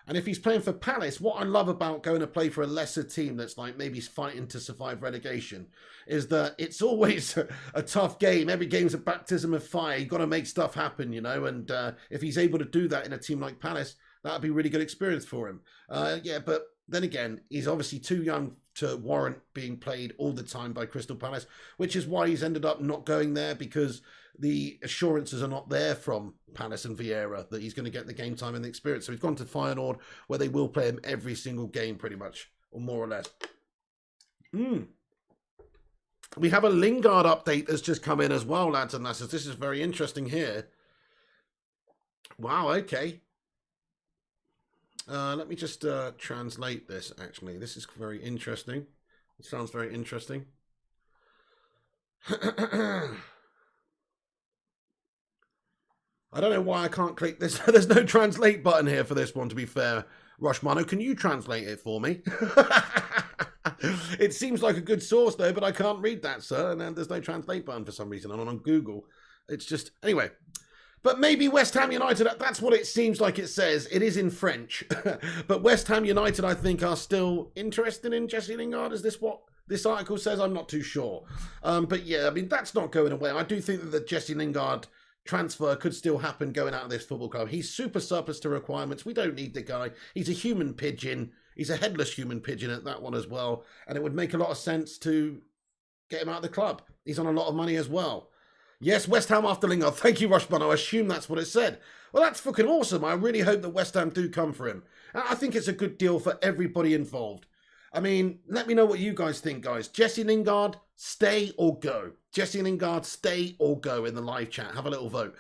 And if he's playing for Palace, what I love about going to play for a lesser team that's like maybe fighting to survive relegation is that it's always a tough game. Every game's a baptism of fire. You've got to make stuff happen, you know. And if he's able to do that in a team like Palace, that'd be a really good experience for him. Yeah, but then again, he's obviously too young to warrant being played all the time by Crystal Palace, which is why he's ended up not going there, because the assurances are not there from Palace and Vieira that he's going to get the game time and the experience. So he's gone to Feyenoord, where they will play him every single game pretty much, or more or less. We have a Lingard update that's just come in as well, lads and lasses. This is very interesting here. Wow, okay. Let me just translate this, actually. This is very interesting. It sounds very interesting. I don't know why I can't click this. There's no translate button here for this one, to be fair. Rushmano, can you translate it for me? It seems like a good source, though, but I can't read that, sir. And then there's no translate button for some reason. I'm on Google. It's just... Anyway... But maybe West Ham United, that's what it seems like it says. It is in French. But West Ham United, I think, are still interested in Jesse Lingard. Is this what this article says? I'm not too sure. But yeah, I mean, that's not going away. I do think that the Jesse Lingard transfer could still happen going out of this football club. He's super surplus to requirements. We don't need the guy. He's a human pigeon. He's a headless human pigeon at that one as well. And it would make a lot of sense to get him out of the club. He's on a lot of money as well. Yes, West Ham after Lingard. Thank you, Rushman. I assume that's what it said. Well, that's fucking awesome. I really hope that West Ham do come for him. And I think it's a good deal for everybody involved. I mean, let me know what you guys think, guys. Jesse Lingard, stay or go? Jesse Lingard, stay or go in the live chat. Have a little vote.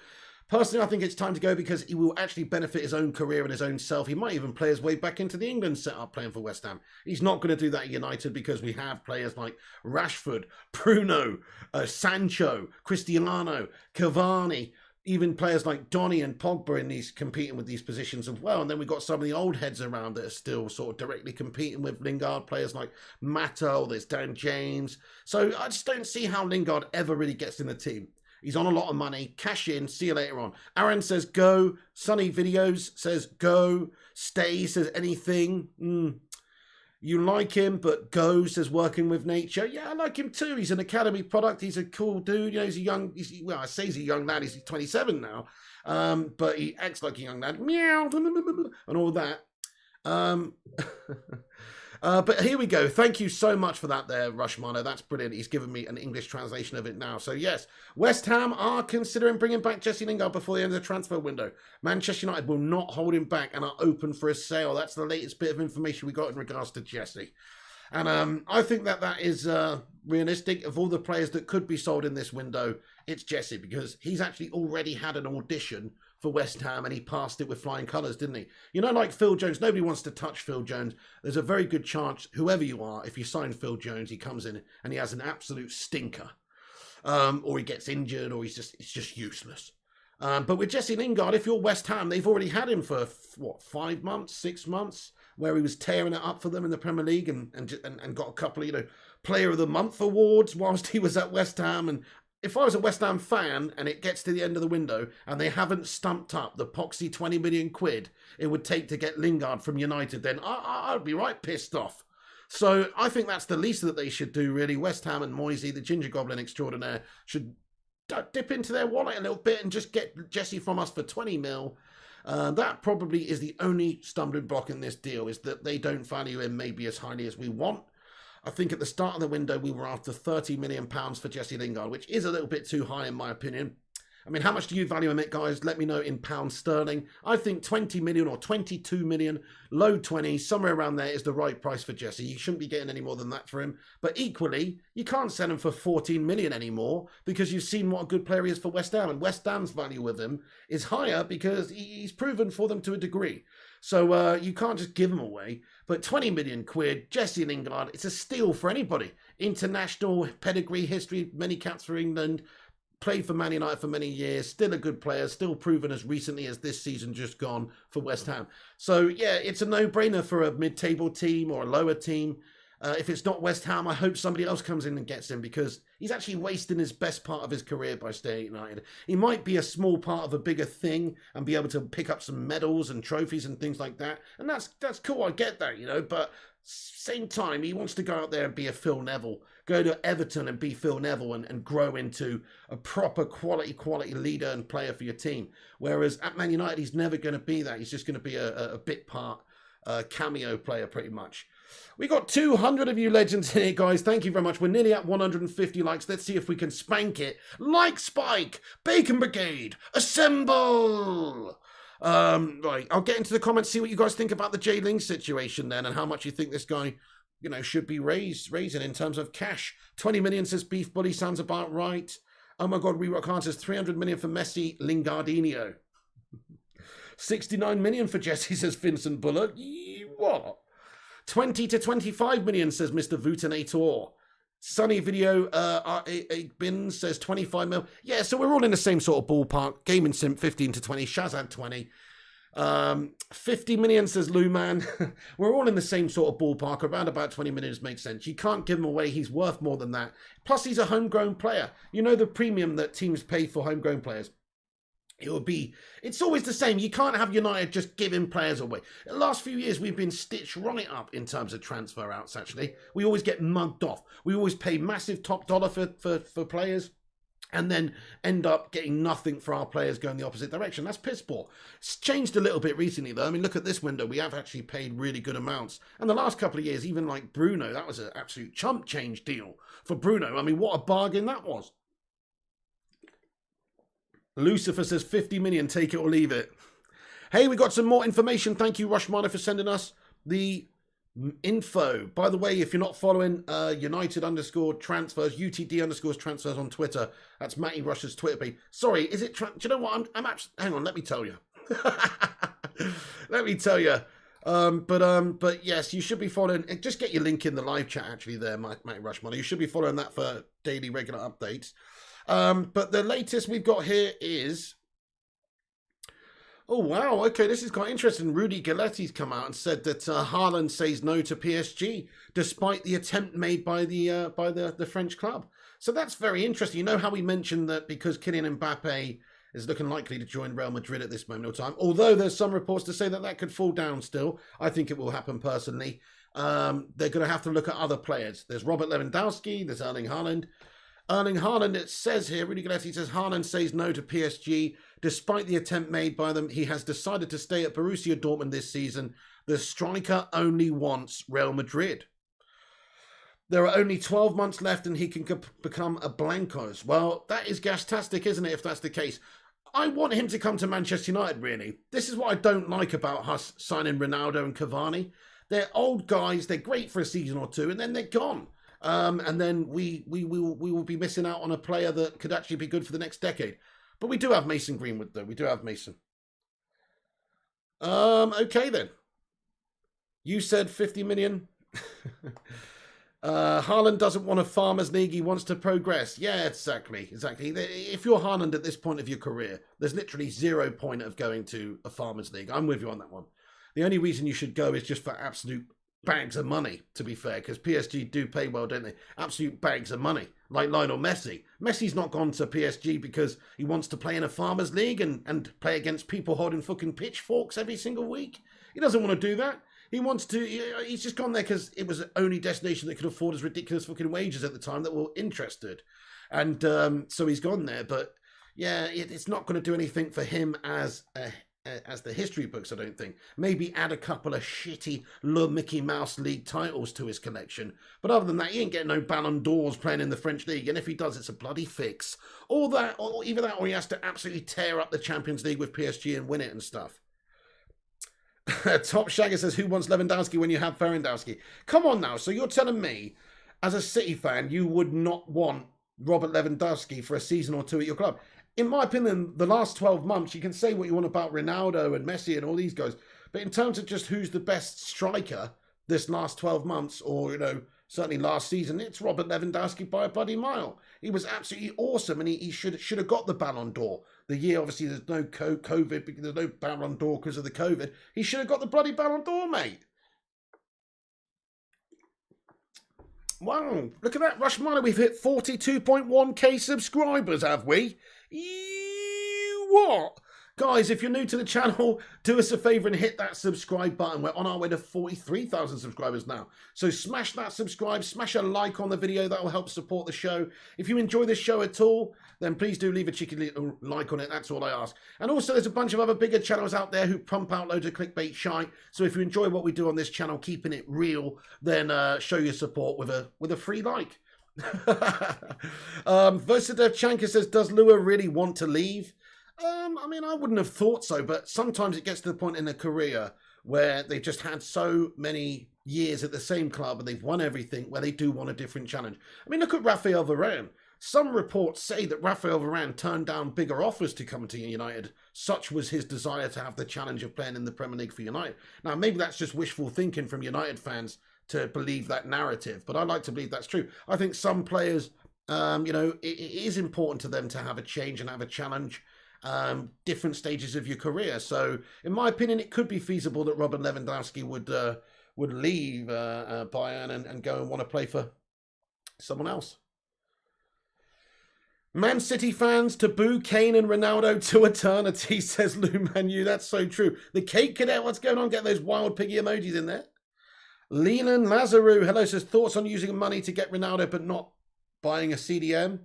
Personally, I think it's time to go because he will actually benefit his own career and his own self. He might even play his way back into the England setup playing for West Ham. He's not going to do that at United because we have players like Rashford, Bruno, Sancho, Cristiano, Cavani, even players like Donny and Pogba in these competing with these positions as well. And then we've got some of the old heads around that are still sort of directly competing with Lingard, players like Mato, there's Dan James. So I just don't see how Lingard ever really gets in the team. He's on a lot of money. Cash in. See you later on. Aaron says go. Sunny Videos says go. Stay says anything. You like him, but go says working with nature. Yeah, I like him too. He's an academy product. He's a cool dude. You know, he's a young, well, I say he's a young lad. He's 27 now. But he acts like a young lad. Meow. And all that. Um, but here we go. Thank you so much for that there, Rushmano. That's brilliant. He's given me an English translation of it now. So yes, West Ham are considering bringing back Jesse Lingard before the end of the transfer window. Manchester United will not hold him back and are open for a sale. That's the latest bit of information we got in regards to Jesse. And I think that is realistic. Of all the players that could be sold in this window, it's Jesse, because he's actually already had an audition for West Ham and he passed it with flying colours, didn't he? You know, like Phil Jones, nobody wants to touch Phil Jones. There's a very good chance, whoever you are, if you sign Phil Jones, he comes in and he has an absolute stinker. Or he gets injured, or it's just useless. But with Jesse Lingard, if you're West Ham, they've already had him for, 5 months, 6 months, where he was tearing it up for them in the Premier League and got a couple of, Player of the Month awards whilst he was at West Ham. And if I was a West Ham fan and it gets to the end of the window and they haven't stumped up the poxy 20 million quid it would take to get Lingard from United, then I'd be right pissed off. So I think that's the least that they should do, really. West Ham and Moisey, the Ginger Goblin extraordinaire, should dip into their wallet a little bit and just get Jesse from us for 20 mil. That probably is the only stumbling block in this deal, is that they don't value him maybe as highly as we want. I think at the start of the window, we were after £30 million for Jesse Lingard, which is a little bit too high in my opinion. I mean, how much do you value him at, guys? Let me know in pounds sterling. I think 20 million or 22 million, low 20s, somewhere around there is the right price for Jesse. You shouldn't be getting any more than that for him. But equally, you can't sell him for 14 million anymore, because you've seen what a good player he is for West Ham. And West Ham's value with him is higher because he's proven for them to a degree. So you can't just give him away. But 20 million quid, Jesse Lingard, it's a steal for anybody. International pedigree, history, many caps for England. Played for Man United for many years, still a good player, still proven as recently as this season just gone for West Ham. So, yeah, it's a no-brainer for a mid-table team or a lower team. If it's not West Ham, I hope somebody else comes in and gets him, because he's actually wasting his best part of his career by staying at United. He might be a small part of a bigger thing and be able to pick up some medals and trophies and things like that. And that's cool, I get that, but same time, he wants to go out there and be a Phil Neville. Go to Everton and be Phil Neville and grow into a proper quality leader and player for your team. Whereas at Man United, he's never going to be that. He's just going to be a bit part cameo player pretty much. We got 200 of you legends here, guys. Thank you very much. We're nearly at 150 likes. Let's see if we can spank it. Like Spike, Bacon Brigade, assemble! Right, I'll get into the comments, see what you guys think about the Jay Ling situation then, and how much you think this guy, should be raising in terms of cash. 20 million says Beef Bully, sounds about right. Oh my God, Rerock Khan says 300 million for Messi, Lingardinho. 69 million for Jesse, says Vincent Bullock. What? 20 to 25 million, says Mr. Vutinator. Sunny Video Bin says 25 mil. Yeah, so we're all in the same sort of ballpark. Gaming Sim 15 to 20. Shazad 20. 50 million, says Lou Man. We're all in the same sort of ballpark. Around about 20 million makes sense. You can't give him away. He's worth more than that. Plus, he's a homegrown player. You know the premium that teams pay for homegrown players. It's always the same. You can't have United just giving players away. The last few years, we've been stitched right up in terms of transfer outs, actually. We always get mugged off. We always pay massive top dollar for players and then end up getting nothing for our players going the opposite direction. That's piss poor. It's changed a little bit recently, though. I mean, look at this window. We have actually paid really good amounts. And the last couple of years, even like Bruno, that was an absolute chump change deal for Bruno. I mean, what a bargain that was. Lucifer says 50 million, take it or leave it. Hey, we got some more information. Thank you, Rushminer, for sending us the info. By the way, if you're not following United _transfers, UTD _transfers on Twitter, that's Matty Rush's Twitter page. Sorry, is it? Do you know what? Hang on, let me tell you. Let me tell you. But yes, you should be following. Just get your link in the live chat actually there, Matty Rushminer. You should be following that for daily regular updates. But the latest we've got here is, oh wow, okay, this is quite interesting. Rudy Galetti's come out and said that Haaland says no to PSG, despite the attempt made by the French club. So that's very interesting. You know how we mentioned that because Kylian Mbappe is looking likely to join Real Madrid at this moment of time, although there's some reports to say that could fall down still. I think it will happen personally. They're going to have to look at other players. There's Robert Lewandowski, there's Erling Haaland. Erling Haaland, it says here, Rudy Galetti says, Haaland says no to PSG. Despite the attempt made by them, he has decided to stay at Borussia Dortmund this season. The striker only wants Real Madrid. There are only 12 months left and he can become a Blancos. Well, that is gastastic, isn't it, if that's the case? I want him to come to Manchester United, really. This is what I don't like about us signing Ronaldo and Cavani. They're old guys, they're great for a season or two, and then they're gone. And then we will be missing out on a player that could actually be good for the next decade. But we do have Mason Greenwood, though. We do have Mason. Okay, then. You said 50 million. Haaland doesn't want a Farmers League. He wants to progress. Yeah, exactly. If you're Haaland at this point of your career, there's literally 0 point of going to a Farmers League. I'm with you on that one. The only reason you should go is just for absolute bags of money, to be fair, because PSG do pay well, don't they? Absolute bags of money, like Lionel Messi. Messi's not gone to PSG because he wants to play in a Farmers League and play against people holding fucking pitchforks every single week. He doesn't want to do that. He wants to, he's just gone there because it was the only destination that could afford his ridiculous fucking wages at the time that were interested. And so he's gone there. But yeah, it's not going to do anything for him as the history books, I don't think. Maybe add a couple of shitty Le Mickey Mouse League titles to his collection. But other than that, he ain't getting no Ballon d'Ors playing in the French League. And if he does, it's a bloody fix. Or either that, or he has to absolutely tear up the Champions League with PSG and win it and stuff. Top Shagger says, who wants Lewandowski when you have Ferrandowski? Come on now. So you're telling me, as a City fan, you would not want Robert Lewandowski for a season or two at your club? In my opinion, the last 12 months, you can say what you want about Ronaldo and Messi and all these guys, but in terms of just who's the best striker this last 12 months, or, certainly last season, it's Robert Lewandowski by a bloody mile. He was absolutely awesome, and he should have got the Ballon d'Or. The year, obviously, there's no COVID, because there's no Ballon d'Or because of the COVID. He should have got the bloody Ballon d'Or, mate. Wow, look at that, Rush Miner. We've hit 42.1k subscribers, have we? What? Guys, if you're new to the channel, do us a favour and hit that subscribe button. We're on our way to 43,000 subscribers now. So smash that subscribe, smash a like on the video. That will help support the show. If you enjoy this show at all, then please do leave a cheeky little like on it. That's all I ask. And also, there's a bunch of other bigger channels out there who pump out loads of clickbait shite. So if you enjoy what we do on this channel, keeping it real, then show your support with a free like. Versadev Chanka says, does Lua really want to leave? I mean, I wouldn't have thought so, but sometimes it gets to the point in their career where they've just had so many years at the same club and they've won everything, where they do want a different challenge. I mean, look at Raphael Varane. Some reports say that Raphael Varane turned down bigger offers to come to United. Such was his desire to have the challenge of playing in the Premier League for United. Now, maybe that's just wishful thinking from United fans to believe that narrative, but I like to believe that's true. I think some players, it is important to them to have a change and have a challenge. Different stages of your career. So, in my opinion, it could be feasible that Robert Lewandowski would leave Bayern and go and want to play for someone else. Man City fans to boo Kane and Ronaldo to eternity, says Lou Manu. That's so true. The Cake Cadet, what's going on? Get those wild piggy emojis in there. Leland Lazaru, hello, says thoughts on using money to get Ronaldo but not buying a CDM.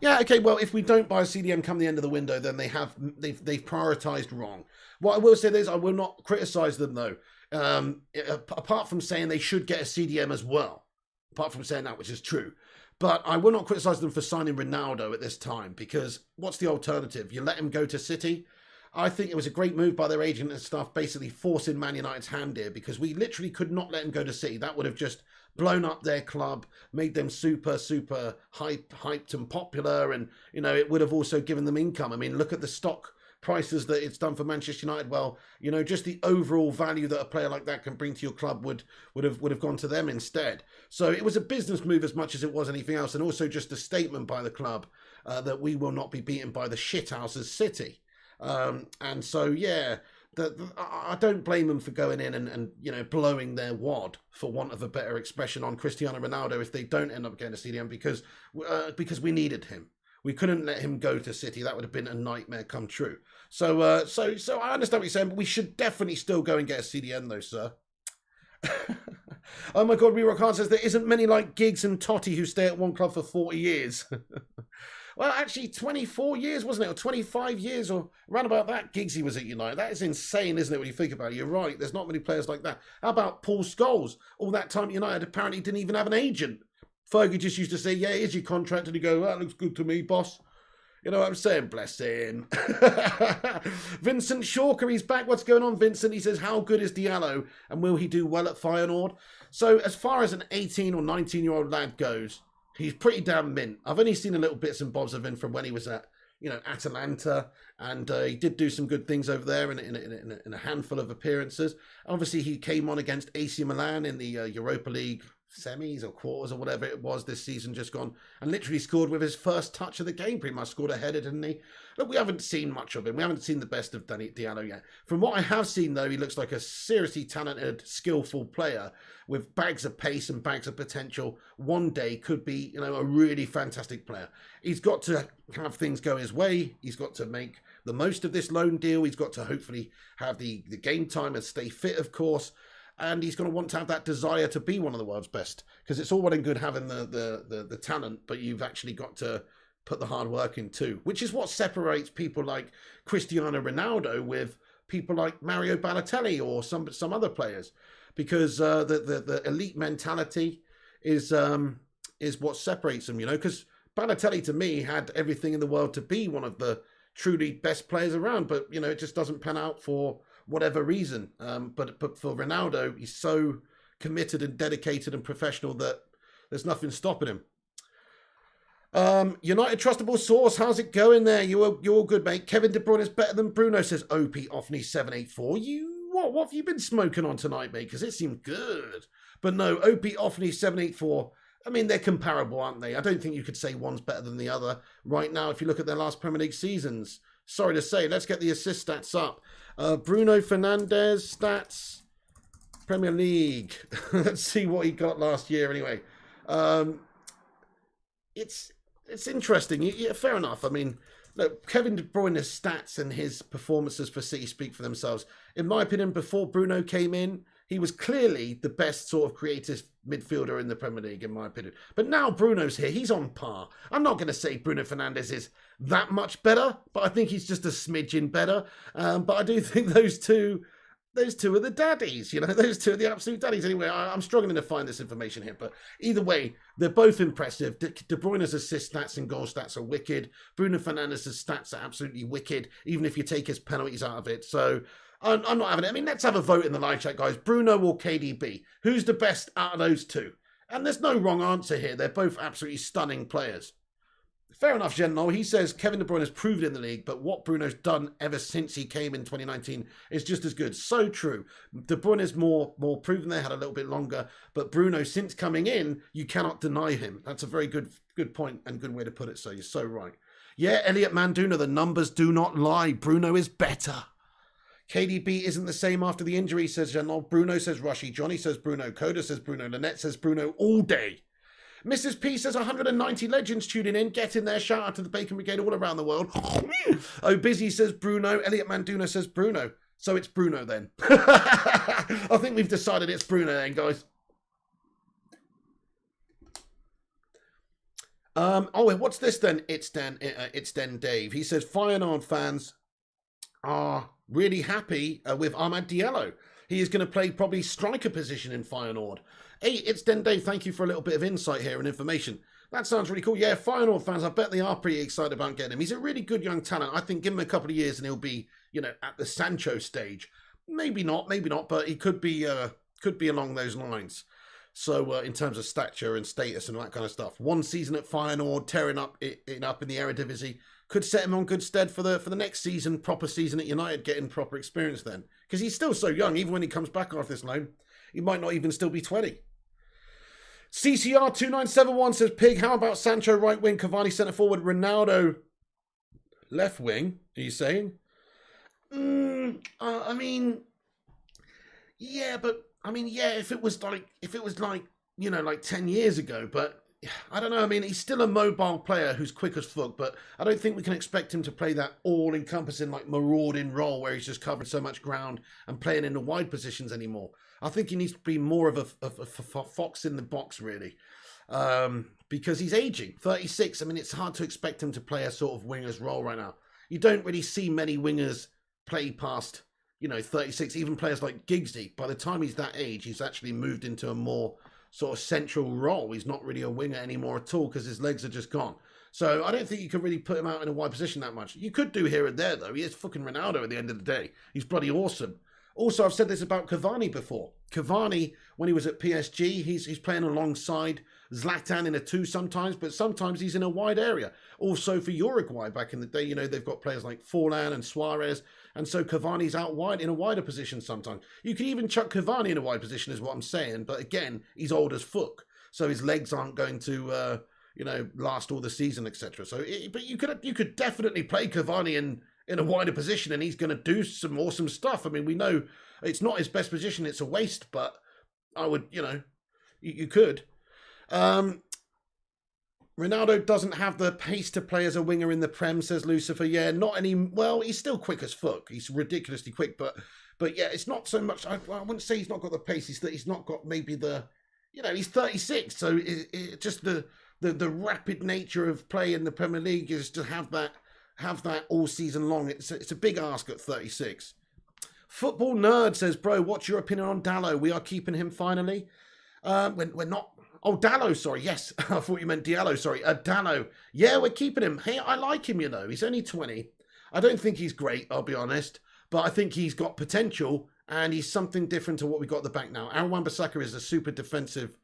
Yeah, okay, well, if we don't buy a CDM come the end of the window, then they've prioritised wrong. What I will say is I will not criticise them, though, apart from saying they should get a CDM as well, apart from saying that, which is true. But I will not criticise them for signing Ronaldo at this time, because what's the alternative? You let him go to City? I think it was a great move by their agent and stuff, basically forcing Man United's hand here, because we literally could not let him go to City. That would have just blown up their club, made them super, super hyped and popular, and, it would have also given them income. I mean, look at the stock prices that it's done for Manchester United. Well, just the overall value that a player like that can bring to your club would have gone to them instead. So it was a business move as much as it was anything else, and also just a statement by the club that we will not be beaten by the shithouses City. And so, yeah, I don't blame them for going in and blowing their wad, for want of a better expression, on Cristiano Ronaldo if they don't end up getting a CDM, because we needed him. We couldn't let him go to City. That would have been a nightmare come true. So I understand what you're saying, but we should definitely still go and get a CDM though, sir. Oh my God, Rerock Khan says there isn't many like Giggs and Totti who stay at one club for 40 years. Well, actually, 24 years, wasn't it? Or 25 years, or around about that, Giggsy was at United. That is insane, isn't it, when you think about it? You're right, there's not many players like that. How about Paul Scholes? All that time at United apparently didn't even have an agent. Fergie just used to say, yeah, here's your contract, and he'd go, that looks good to me, boss. You know what I'm saying? Bless him. Vincent Shawker, he's back. What's going on, Vincent? He says, how good is Diallo, and will he do well at Feyenoord? So as far as an 18 or 19-year-old lad goes, he's pretty damn mint. I've only seen a little bits and bobs of him from when he was at, Atalanta, and he did do some good things over there in a handful of appearances. Obviously, he came on against AC Milan in the Europa League semis or quarters or whatever it was this season just gone, and literally scored with his first touch of the game. Pretty much scored a header, didn't he? Look, we haven't seen much of him. We haven't seen the best of Diallo yet. From what I have seen, though, he looks like a seriously talented, skillful player with bags of pace and bags of potential. One day could be, a really fantastic player. He's got to have things go his way. He's got to make the most of this loan deal. He's got to hopefully have the game time and stay fit, of course. And he's going to want to have that desire to be one of the world's best, because it's all well and good having the talent, but you've actually got to put the hard work in too, which is what separates people like Cristiano Ronaldo with people like Mario Balotelli or some other players, because the elite mentality is what separates them, because Balotelli to me had everything in the world to be one of the truly best players around, but it just doesn't pan out for whatever reason. But for Ronaldo, he's so committed and dedicated and professional that there's nothing stopping him. United Trustable Source, how's it going there? You're all good, mate. Kevin De Bruyne is better than Bruno, says OP Offney 784. What have you been smoking on tonight, mate? Because it seemed good. But no, OP Offney 784. I mean, they're comparable, aren't they? I don't think you could say one's better than the other right now. If you look at their last Premier League seasons, sorry to say, let's get the assist stats up. Bruno Fernandes stats, Premier League. Let's see what he got last year. Anyway, it's interesting. Yeah, fair enough. I mean, look, Kevin De Bruyne's stats and his performances for City speak for themselves. In my opinion, before Bruno came in, he was clearly the best sort of creative midfielder in the Premier League, in my opinion. But now Bruno's here, he's on par. I'm not going to say Bruno Fernandes is that much better, but I think he's just a smidgen better. But I do think those two are the daddies, those two are the absolute daddies. Anyway, I'm struggling to find this information here, but either way, they're both impressive. De Bruyne's assist stats and goal stats are wicked. Bruno Fernandes' stats are absolutely wicked, even if you take his penalties out of it. So I'm not having it. I mean, let's have a vote in the live chat, guys. Bruno or KDB? Who's the best out of those two? And there's no wrong answer here. They're both absolutely stunning players. Fair enough, Genno. He says Kevin De Bruyne has proved in the league, but what Bruno's done ever since he came in 2019 is just as good. So true. De Bruyne is more proven there, had a little bit longer, but Bruno, since coming in, you cannot deny him. That's a very good point and good way to put it, so you're so right. Yeah, Elliot Manduna, the numbers do not lie. Bruno is better. KDB isn't the same after the injury, says Genno. Bruno says Rushy. Johnny says Bruno. Coda says Bruno. Lynette says Bruno all day. Mrs. P says 190 legends tuning in. Get in there. Shout out to the Bacon Brigade all around the world. Oh, Busy says Bruno. Elliot Manduna says Bruno. So it's Bruno then. I think we've decided it's Bruno then, guys. What's this then? It's then Dave. He says Feyenoord fans are really happy with Ahmad Diallo. He is going to play probably striker position in Feyenoord. Hey, it's Den Dave. Thank you for a little bit of insight here and information. That sounds really cool. Yeah, Feyenoord fans, I bet they are pretty excited about getting him. He's a really good young talent. I think give him a couple of years and he'll be, at the Sancho stage. Maybe not, but he could be along those lines. So in terms of stature and status and all that kind of stuff. One season at Feyenoord, tearing up in the Eredivisie, could set him on good stead for the next season, proper season at United, getting proper experience then. Because he's still so young, even when he comes back off this loan, he might not even still be 20. CCR2971 says, Pig, how about Sancho right wing, Cavani centre forward, Ronaldo left wing? Are you saying? I mean, if it was like 10 years ago, but I don't know. I mean, he's still a mobile player who's quick as fuck, but I don't think we can expect him to play that all-encompassing, marauding role where he's just covering so much ground and playing in the wide positions anymore. I think he needs to be more of a fox in the box, really, because he's aging, 36. I mean, it's hard to expect him to play a sort of winger's role right now. You don't really see many wingers play past, 36. Even players like Giggsy, by the time he's that age, he's actually moved into a more sort of central role. He's not really a winger anymore at all because his legs are just gone. So I don't think you can really put him out in a wide position that much. You could do here and there, though. He is fucking Ronaldo at the end of the day. He's bloody awesome. Also, I've said this about Cavani before. Cavani, when he was at PSG, he's playing alongside Zlatan in a 2 sometimes, but sometimes he's in a wide area. Also for Uruguay back in the day, they've got players like Forlan and Suarez, and so Cavani's out wide in a wider position sometimes. You can even chuck Cavani in a wide position is what I'm saying, but again, he's old as fuck, so his legs aren't going to, last all the season, etc. So, but you could definitely play Cavani in a wider position, and he's going to do some awesome stuff. I mean, we know it's not his best position; it's a waste. But I would, you could. Ronaldo doesn't have the pace to play as a winger in the Prem, says Lucifer. Yeah, not any. Well, he's still quick as fuck. He's ridiculously quick, but yeah, it's not so much. I wouldn't say he's not got the pace. He's not got maybe the. He's 36, so it just the rapid nature of play in the Premier League is to have that all season long. It's a big ask at 36. Football Nerd says, bro, what's your opinion on Diallo? We are keeping him finally. We're not. Oh, Diallo, sorry. Yes, I thought you meant Diallo. Sorry, Diallo. Yeah, we're keeping him. Hey, I like him. He's only 20. I don't think he's great. I'll be honest, but I think he's got potential, and he's something different to what we got at the back now. Aaron Wan-Bissaka is a super defensive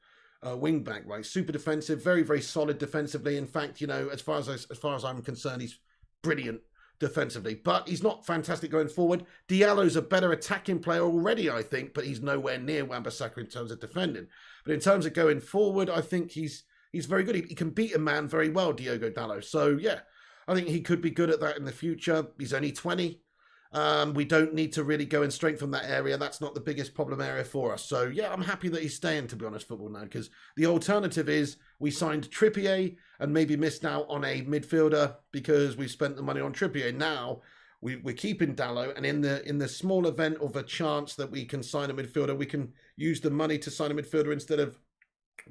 wing back, right? Super defensive, very, very solid defensively. In fact, as far as I'm concerned, he's brilliant defensively, but he's not fantastic going forward. Diallo's a better attacking player already, I think, but he's nowhere near Wan-Bissaka in terms of defending. But in terms of going forward, I think he's very good. He can beat a man very well, Diogo Dalot. So yeah, I think he could be good at that in the future. He's only 20. We don't need to really go and strengthen that area. That's not the biggest problem area for us. So yeah, I'm happy that he's staying, to be honest, Football Nerd, because the alternative is we signed Trippier and maybe missed out on a midfielder because we spent the money on Trippier. Now we're keeping Diallo, and in the small event of a chance that we can sign a midfielder, we can use the money to sign a midfielder instead of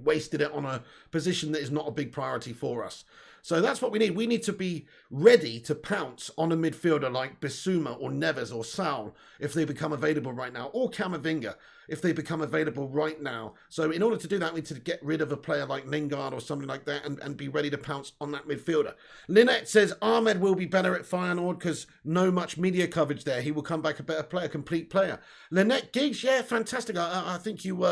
wasted it on a position that is not a big priority for us. So that's what we need. We need to be ready to pounce on a midfielder like Bissouma or Neves or Saul if they become available right now, or Camavinga if they become available right now. So in order to do that, we need to get rid of a player like Lingard or something like that and be ready to pounce on that midfielder. Lynette says Ahmed will be better at Feyenoord because no much media coverage there. He will come back a better player, complete player. Lynette Giggs, yeah, fantastic. I think you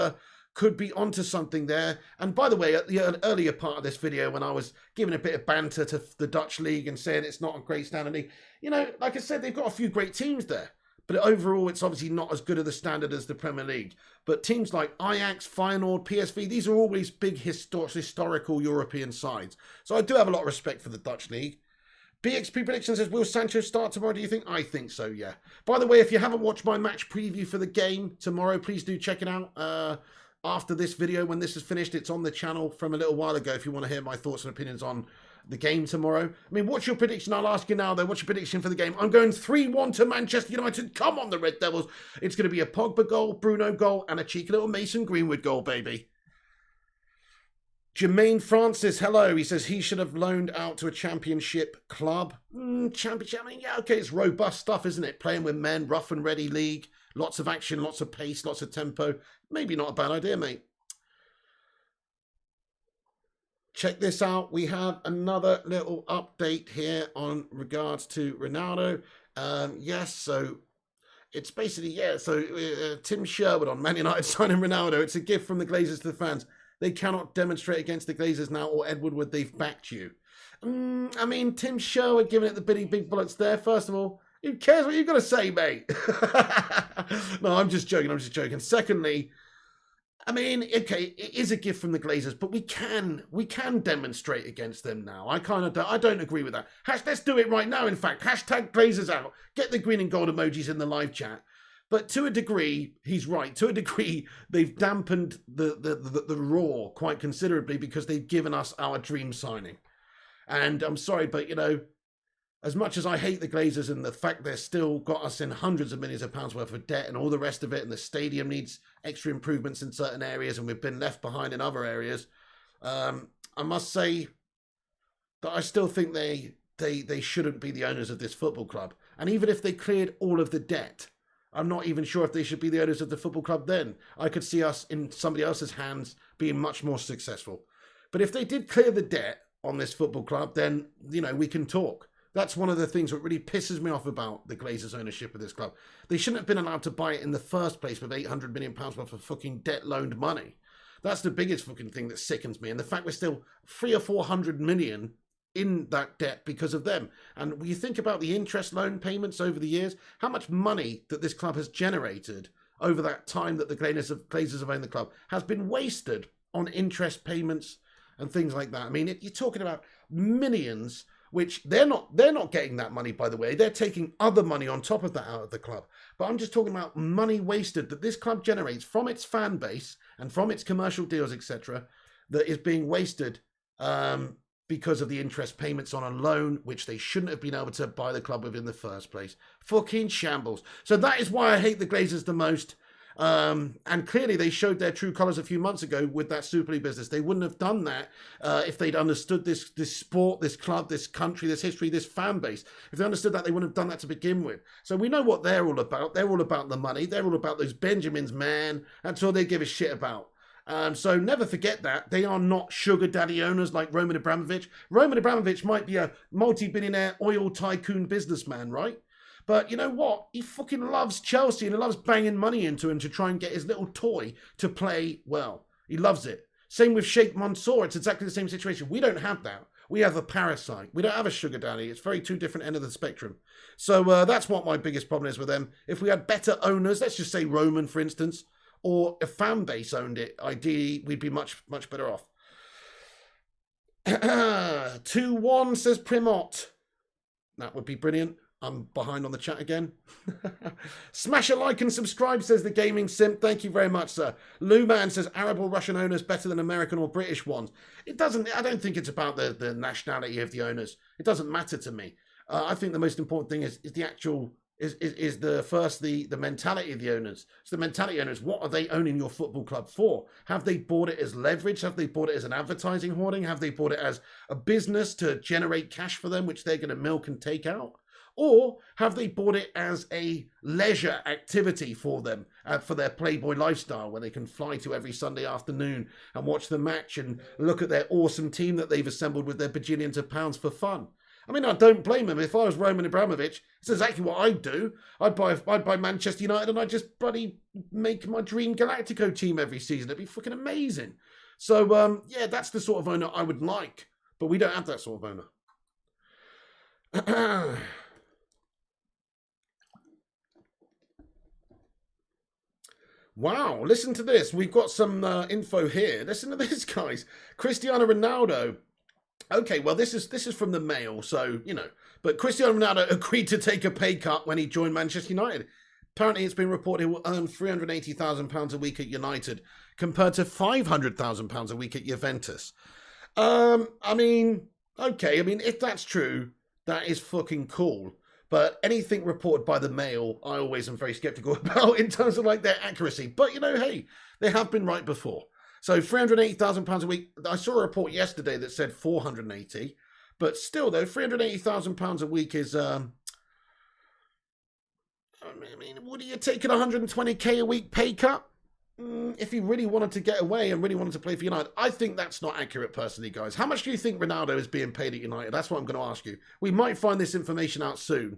could be onto something there. And by the way, at the earlier part of this video, when I was giving a bit of banter to the Dutch league and saying it's not a great standard league, like I said, they've got a few great teams there. But overall, it's obviously not as good of the standard as the Premier League. But teams like Ajax, Feyenoord, PSV, these are always big historical European sides. So I do have a lot of respect for the Dutch league. BXP Prediction says, will Sancho start tomorrow, do you think? I think so, yeah. By the way, if you haven't watched my match preview for the game tomorrow, please do check it out. After this video, when this is finished, it's on the channel from a little while ago if you want to hear my thoughts and opinions on the game tomorrow. I mean, what's your prediction? I'll ask you now, though. What's your prediction for the game? I'm going 3-1 to Manchester United. Come on, the Red Devils. It's going to be a Pogba goal, Bruno goal, and a cheeky little Mason Greenwood goal, baby. Jermaine Francis, hello. He says he should have loaned out to a championship club. Championship, I mean, yeah, okay, it's robust stuff, isn't it? Playing with men, rough and ready league. Lots of action, lots of pace, lots of tempo. Maybe not a bad idea, mate. Check this out. We have another little update here on regards to Ronaldo. Yes, so it's basically, yeah, so Tim Sherwood on Man United signing Ronaldo. It's a gift from the Glazers to the fans. They cannot demonstrate against the Glazers now, or Ed Woodward, they've backed you. I mean, Tim Sherwood giving it the big bullets there. First of all, who cares what you've got to say, mate? No, I'm just joking. Secondly, I mean, okay, it is a gift from the Glazers, but we can demonstrate against them now. I don't agree with that. Let's do it right now, in fact. Hashtag Glazers out. Get the green and gold emojis in the live chat. But to a degree, he's right. To a degree, they've dampened the roar quite considerably because they've given us our dream signing. And I'm sorry, but, as much as I hate the Glazers and the fact they've still got us in hundreds of millions of pounds worth of debt and all the rest of it, and the stadium needs extra improvements in certain areas and we've been left behind in other areas, I must say that I still think they shouldn't be the owners of this football club. And even if they cleared all of the debt, I'm not even sure if they should be the owners of the football club then. I could see us in somebody else's hands being much more successful. But if they did clear the debt on this football club, then, you know, we can talk. That's one of the things that really pisses me off about the Glazers' ownership of this club. They shouldn't have been allowed to buy it in the first place with £800 million worth of fucking debt-loaned money. That's the biggest fucking thing that sickens me. And the fact we're still 300 or 400 million in that debt because of them. And when you think about the interest loan payments over the years, how much money that this club has generated over that time that the Glazers have owned the club has been wasted on interest payments and things like that. I mean, you're talking about millions, which they're not getting that money, by the way. They're taking other money on top of that out of the club. But I'm just talking about money wasted that this club generates from its fan base and from its commercial deals, etc., that is being wasted because of the interest payments on a loan, which they shouldn't have been able to buy the club with in the first place. Fucking shambles. So that is why I hate the Glazers the most. And clearly they showed their true colours a few months ago with that Super League business. They wouldn't have done that if they'd understood this sport, this club, this country, this history, this fan base. If they understood that, they wouldn't have done that to begin with. So we know what they're all about. They're all about the money. They're all about those Benjamins, man. That's all they give a shit about. So never forget that. They are not sugar daddy owners like Roman Abramovich. Roman Abramovich might be a multi-billionaire oil tycoon businessman, right? But you know what? He fucking loves Chelsea and he loves banging money into him to try and get his little toy to play well. He loves it. Same with Sheikh Mansour. It's exactly the same situation. We don't have that. We have a parasite. We don't have a sugar daddy. It's very two different end of the spectrum. So that's what my biggest problem is with them. If we had better owners, let's just say Roman, for instance, or a fan base owned it, ideally, we'd be much, much better off. 2-1, says Primot. That would be brilliant. I'm behind on the chat again. Smash a like and subscribe, says the Gaming Simp. Thank you very much, sir. Lou Man says Arab or Russian owners better than American or British ones. It doesn't. I don't think it's about the nationality of the owners. It doesn't matter to me. I think the most important thing is the actual is the mentality of the owners. So the mentality owners, what are they owning your football club for? Have they bought it as leverage? Have they bought it as an advertising hoarding? Have they bought it as a business to generate cash for them, which they're going to milk and take out? Or have they bought it as a leisure activity for them, for their Playboy lifestyle, where they can fly to every Sunday afternoon and watch the match and look at their awesome team that they've assembled with their bajillions of pounds for fun? I mean, I don't blame them. If I was Roman Abramovich, it's exactly what I'd do. I'd buy Manchester United and I'd just bloody make my dream Galactico team every season. It'd be fucking amazing. So, yeah, that's the sort of owner I would like. But we don't have that sort of owner. Wow, listen to this. We've got some info here. Listen to this, guys. Cristiano Ronaldo. Okay, well, this is from the Mail, so, you know. But Cristiano Ronaldo agreed to take a pay cut when he joined Manchester United. Apparently, it's been reported he will earn £380,000 a week at United, compared to £500,000 a week at Juventus. I mean, okay, I mean, if that's true, that is fucking cool. But anything reported by the Mail, I always am very sceptical about in terms of like their accuracy. But, you know, hey, they have been right before. So £380,000 a week. I saw a report yesterday that said 480. But still, though, £380,000 a week is... I mean, would he have taken 120k a week pay cut? If he really wanted to get away and really wanted to play for United? I think that's not accurate, personally, guys. How much do you think Ronaldo is being paid at United? That's what I'm going to ask you. We might find this information out soon.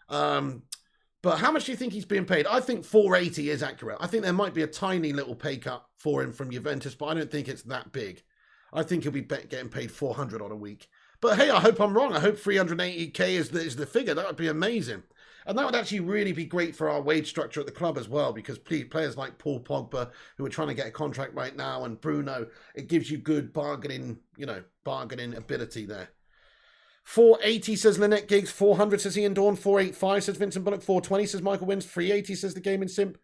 But how much do you think he's being paid? I think 480 is accurate. I think there might be a tiny little pay cut for him from Juventus, but I don't think it's that big. I think he'll be getting paid 400 on a week. But hey, I hope I'm wrong. I hope 380k is the figure. That would be amazing. And that would actually really be great for our wage structure at the club as well, because players like Paul Pogba, who are trying to get a contract right now, and Bruno, it gives you good bargaining ability there. 480 says Lynette Giggs, 400 says Ian Dawn, 485 says Vincent Bullock, 420 says Michael Wins, 380 says the Gaming Simp.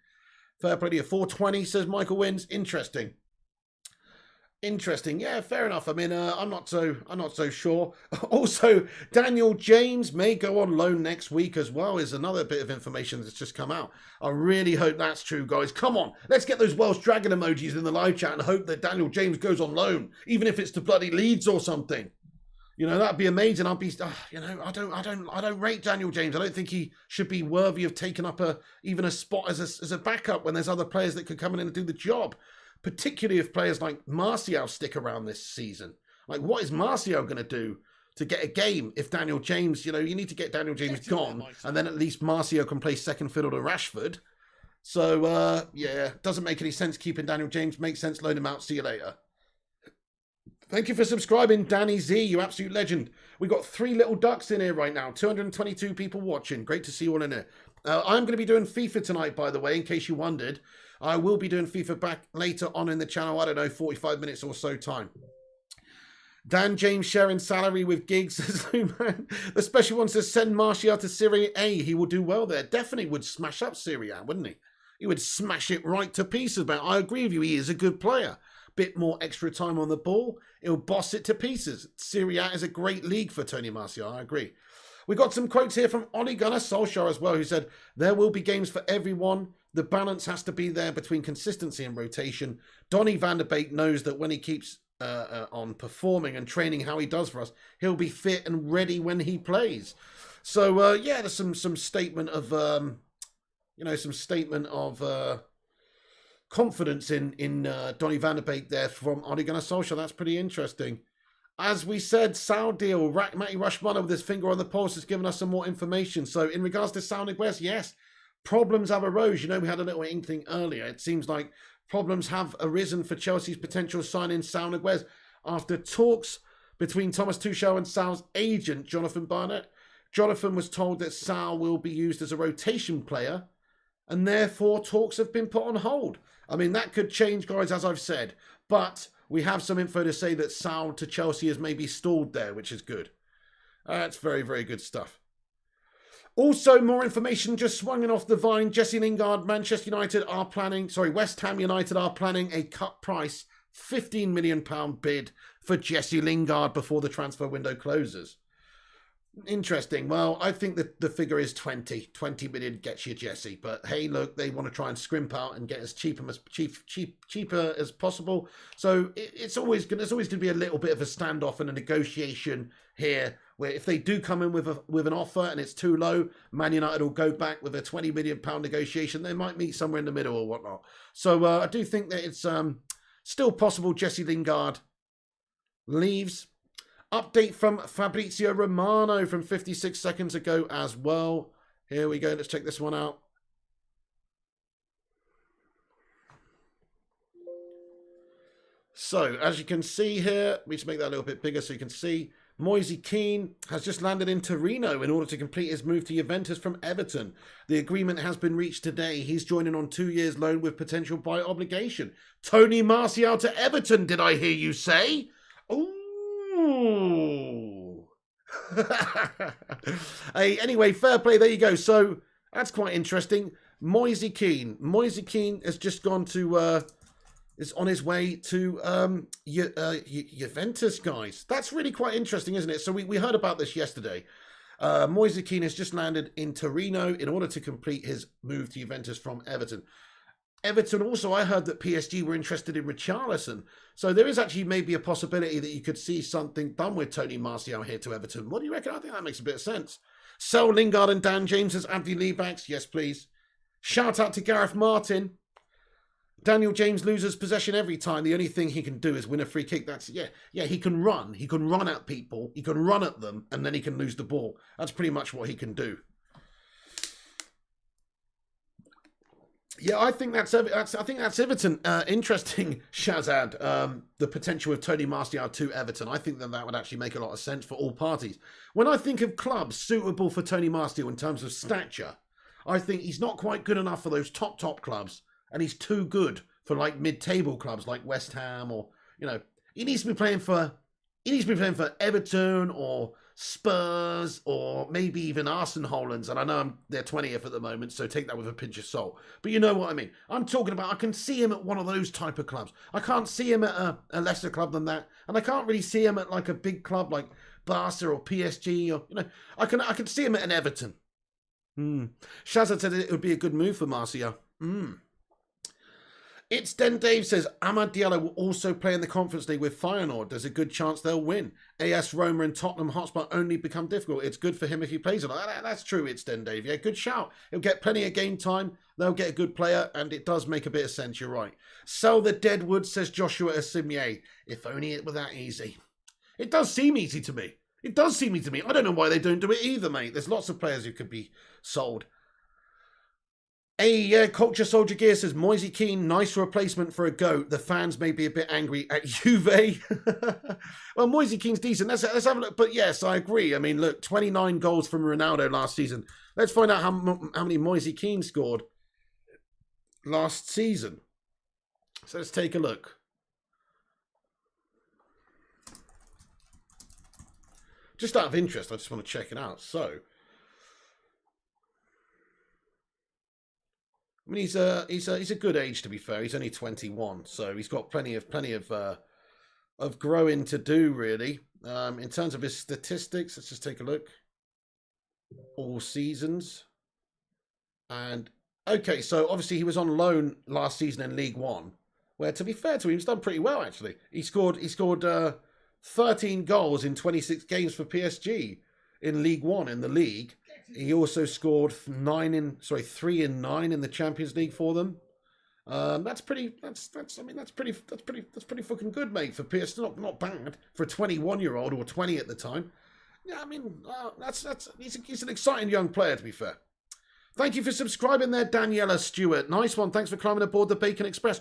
Fair play to you. 420 says Michael Wins. Interesting. Interesting. Yeah, fair enough. I mean, I'm not so sure. Also, Daniel James may go on loan next week as well, is another bit of information that's just come out. I really hope that's true, guys. Come on, let's get those Welsh Dragon emojis in the live chat and hope that Daniel James goes on loan, even if it's to bloody Leeds or something. You know, that'd be amazing. I'd be, I don't rate Daniel James. I don't think he should be worthy of taking up even a spot as a backup when there's other players that could come in and do the job. Particularly if players like Martial stick around this season. Like, what is Martial going to do to get a game if Daniel James, you need to get Daniel James gone, and then at least Martial can play second fiddle to Rashford. So, yeah, doesn't make any sense keeping Daniel James. Makes sense, loan him out. See you later. Thank you for subscribing, Danny Z, you absolute legend. We got 3 little ducks in here right now. 222 people watching. Great to see you all in here. I'm going to be doing FIFA tonight, by the way, in case you wondered. I will be doing FIFA back later on in the channel. I don't know, 45 minutes or so time. Dan James sharing salary with gigs. The special one says send Martial to Serie A. He will do well there. Definitely would smash up Serie A, wouldn't he? He would smash it right to pieces. But I agree with you. He is a good player. Bit more extra time on the ball. He'll boss it to pieces. Serie A is a great league for Tony Martial. I agree. We got some quotes here from Ole Gunnar Solskjaer as well, who said, there will be games for everyone. The balance has to be there between consistency and rotation. Donny van der Beek knows that when he keeps on performing and training how he does for us, he'll be fit and ready when he plays. So, yeah, there's some statement of, confidence in Donny van der Beek there from Ole Gunnar Solskjaer. That's pretty interesting. As we said, Sal deal, Matty Rushmana with his finger on the pulse has given us some more information. So in regards to Sal Niguez, yes, problems have arose. We had a little inkling earlier. It seems like problems have arisen for Chelsea's potential signing Sal Niguez after talks between Thomas Tuchel and Sal's agent, Jonathan Barnett. Jonathan was told that Sal will be used as a rotation player, and therefore talks have been put on hold. I mean, that could change, guys, as I've said, but we have some info to say that Sal to Chelsea has maybe stalled there, which is good. That's very, very good stuff. Also, more information just swinging off the vine. Jesse Lingard, West Ham United are planning a cut price, £15 million bid for Jesse Lingard before the transfer window closes. Interesting. Well, I think that the figure is 20 million gets you Jesse. But hey, look, they want to try and scrimp out and get as cheaper as possible. So it's always going to be a little bit of a standoff and a negotiation here, where if they do come in with an offer and it's too low, Man United will go back with a £20 million negotiation. They might meet somewhere in the middle or whatnot. So I do think that it's still possible Jesse Lingard leaves. Update from Fabrizio Romano from 56 seconds ago as well. Here we go. Let's check this one out. So, as you can see here, let me just make that a little bit bigger so you can see. Moise Kean has just landed in Torino in order to complete his move to Juventus from Everton. The agreement has been reached today. He's joining on 2 years loan with potential buy obligation. Tony Martial to Everton, did I hear you say? Ooh. Hey, anyway, fair play. There you go. So that's quite interesting. Moise Kean has just gone to is on his way to Juventus, guys. That's really quite interesting, isn't it? So we heard about this yesterday. Moise Kean has just landed in Torino in order to complete his move to Juventus from Everton. Everton also, I heard that PSG were interested in Richarlison. So there is actually maybe a possibility that you could see something done with Tony Martial here to Everton. What do you reckon? I think that makes a bit of sense. Sell Lingard and Dan James as Abdi Leebacks. Yes, please. Shout out to Gareth Martin. Daniel James loses possession every time. The only thing he can do is win a free kick. That's, yeah, he can run. He can run at people. He can run at them, and then he can lose the ball. That's pretty much what he can do. Yeah, I think that's Everton. Interesting, Shazad. The potential of Tony Martial to Everton. I think that would actually make a lot of sense for all parties. When I think of clubs suitable for Tony Martial in terms of stature, I think he's not quite good enough for those top clubs, and he's too good for like mid-table clubs like West Ham, or he needs to be playing for Everton or Spurs or maybe even Arsenal Hollands, and I know they're 20th at the moment, so take that with a pinch of salt. But you know what I mean. I'm talking about I can see him at one of those type of clubs. I can't see him at a lesser club than that, and I can't really see him at like a big club like Barca or PSG, or I can see him at an Everton. Shazza said it would be a good move for Marcia. It's Den Dave says, Amad Diallo will also play in the Conference League with Feyenoord. There's a good chance they'll win. AS Roma and Tottenham Hotspur only become difficult. It's good for him if he plays it. That's true, it's Den Dave. Yeah, good shout. He'll get plenty of game time. They'll get a good player, and it does make a bit of sense. You're right. Sell the Deadwood, says Joshua Asimier. If only it were that easy. It does seem easy to me. It does seem easy to me. I don't know why they don't do it either, mate. There's lots of players who could be sold. Hey, Culture Soldier Gear says, Moise Kean, nice replacement for a GOAT. The fans may be a bit angry at Juve. Well, Moise Kean's decent. Let's have a look. But yes, I agree. I mean, look, 29 goals from Ronaldo last season. Let's find out how many Moise Kean scored last season. So let's take a look. Just out of interest, I just want to check it out. So, I mean, he's a good age, to be fair. He's only 21, so he's got plenty of growing to do, really. In terms of his statistics, let's just take a look. All seasons, and okay, so obviously he was on loan last season in League One, where, to be fair to him, he's done pretty well actually. He scored 13 goals in 26 games for PSG in League One in the league. He also scored 3 in 9 in the Champions League for them. That's pretty fucking good, mate, for PSG. Not bad for a 21-year-old or 20 at the time. Yeah, I mean, he's an exciting young player, to be fair. Thank you for subscribing there, Daniela Stewart. Nice one. Thanks for climbing aboard the Bacon Express.